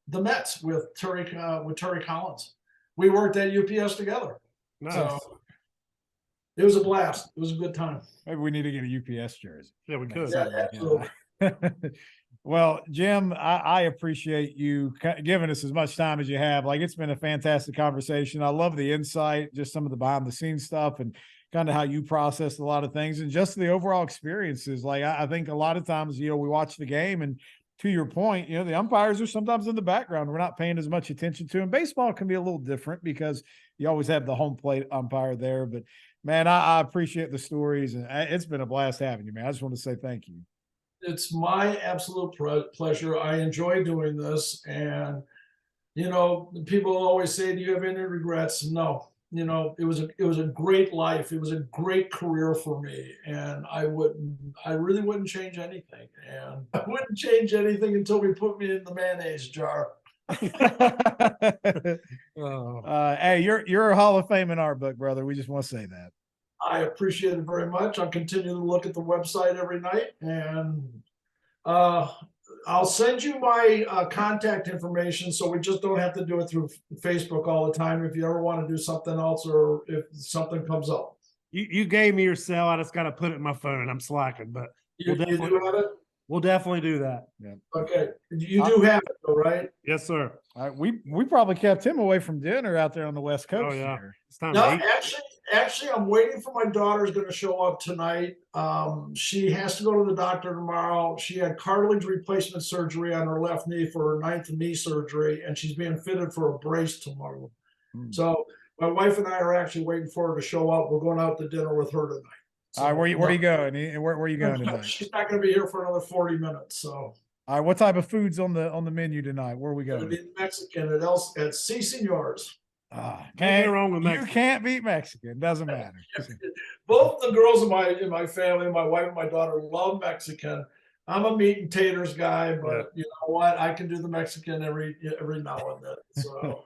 The Mets with Terry Collins. We worked at UPS together. Nice. So it was a blast. It was a good time. Maybe we need to get a UPS jersey. Yeah, we could. Yeah, absolutely. Well, Jim, I appreciate you giving us as much time as you have. Like, it's been a fantastic conversation. I love the insight, just some of the behind the scenes stuff, and kind of how you process a lot of things, and just the overall experiences. Like, I think a lot of times, we watch the game, and to your point, the umpires are sometimes in the background. We're not paying as much attention to them. Baseball can be a little different because you always have the home plate umpire there. But man, I appreciate the stories, and it's been a blast having you, man. I just want to say thank you. It's my absolute pleasure. I enjoy doing this. And, people always say, do you have any regrets? No, it was a great life. It was a great career for me. And I really wouldn't change anything. And I wouldn't change anything until we put me in the mayonnaise jar. Hey, you're a Hall of Fame in our book, brother. We just want to say that. I appreciate it very much. I'll continue to look at the website every night, and I'll send you my contact information so we just don't have to do it through Facebook all the time if you ever want to do something else or if something comes up. You gave me your cell. I just got to put it in my phone. I'm slacking, but You do have it? We'll definitely do that. Yeah. Okay. You do have it though, right? Yes, sir. We probably kept him away from dinner out there on the West Coast. Oh yeah. Here. It's time No, to eat. actually, I'm waiting for my daughter's going to show up tonight. She has to go to the doctor tomorrow. She had cartilage replacement surgery on her left knee for her 9th knee surgery, and she's being fitted for a brace tomorrow. So my wife and I are actually waiting for her to show up. We're going out to dinner with her tonight. So, All right, where are you going? Where are you going tonight? She's not going to be here for another 40 minutes. So, all right, what type of food's on the menu tonight? Where are we going going? to be Mexican at C Señors. Can't go wrong with You Mexican. can't beat Mexican. Doesn't matter. Both the girls in my family, my wife and my daughter, love Mexican. I'm a meat and taters guy, but you know what? I can do the Mexican every now and then. So.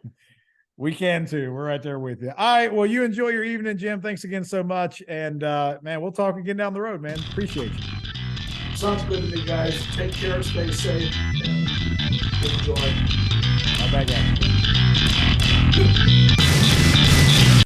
We can too. We're right there with you. All right. Well, you enjoy your evening, Jim. Thanks again so much. And man, we'll talk again down the road, man. Appreciate you. Sounds good to me, guys. Take care, stay safe, and enjoy. Bye, guys.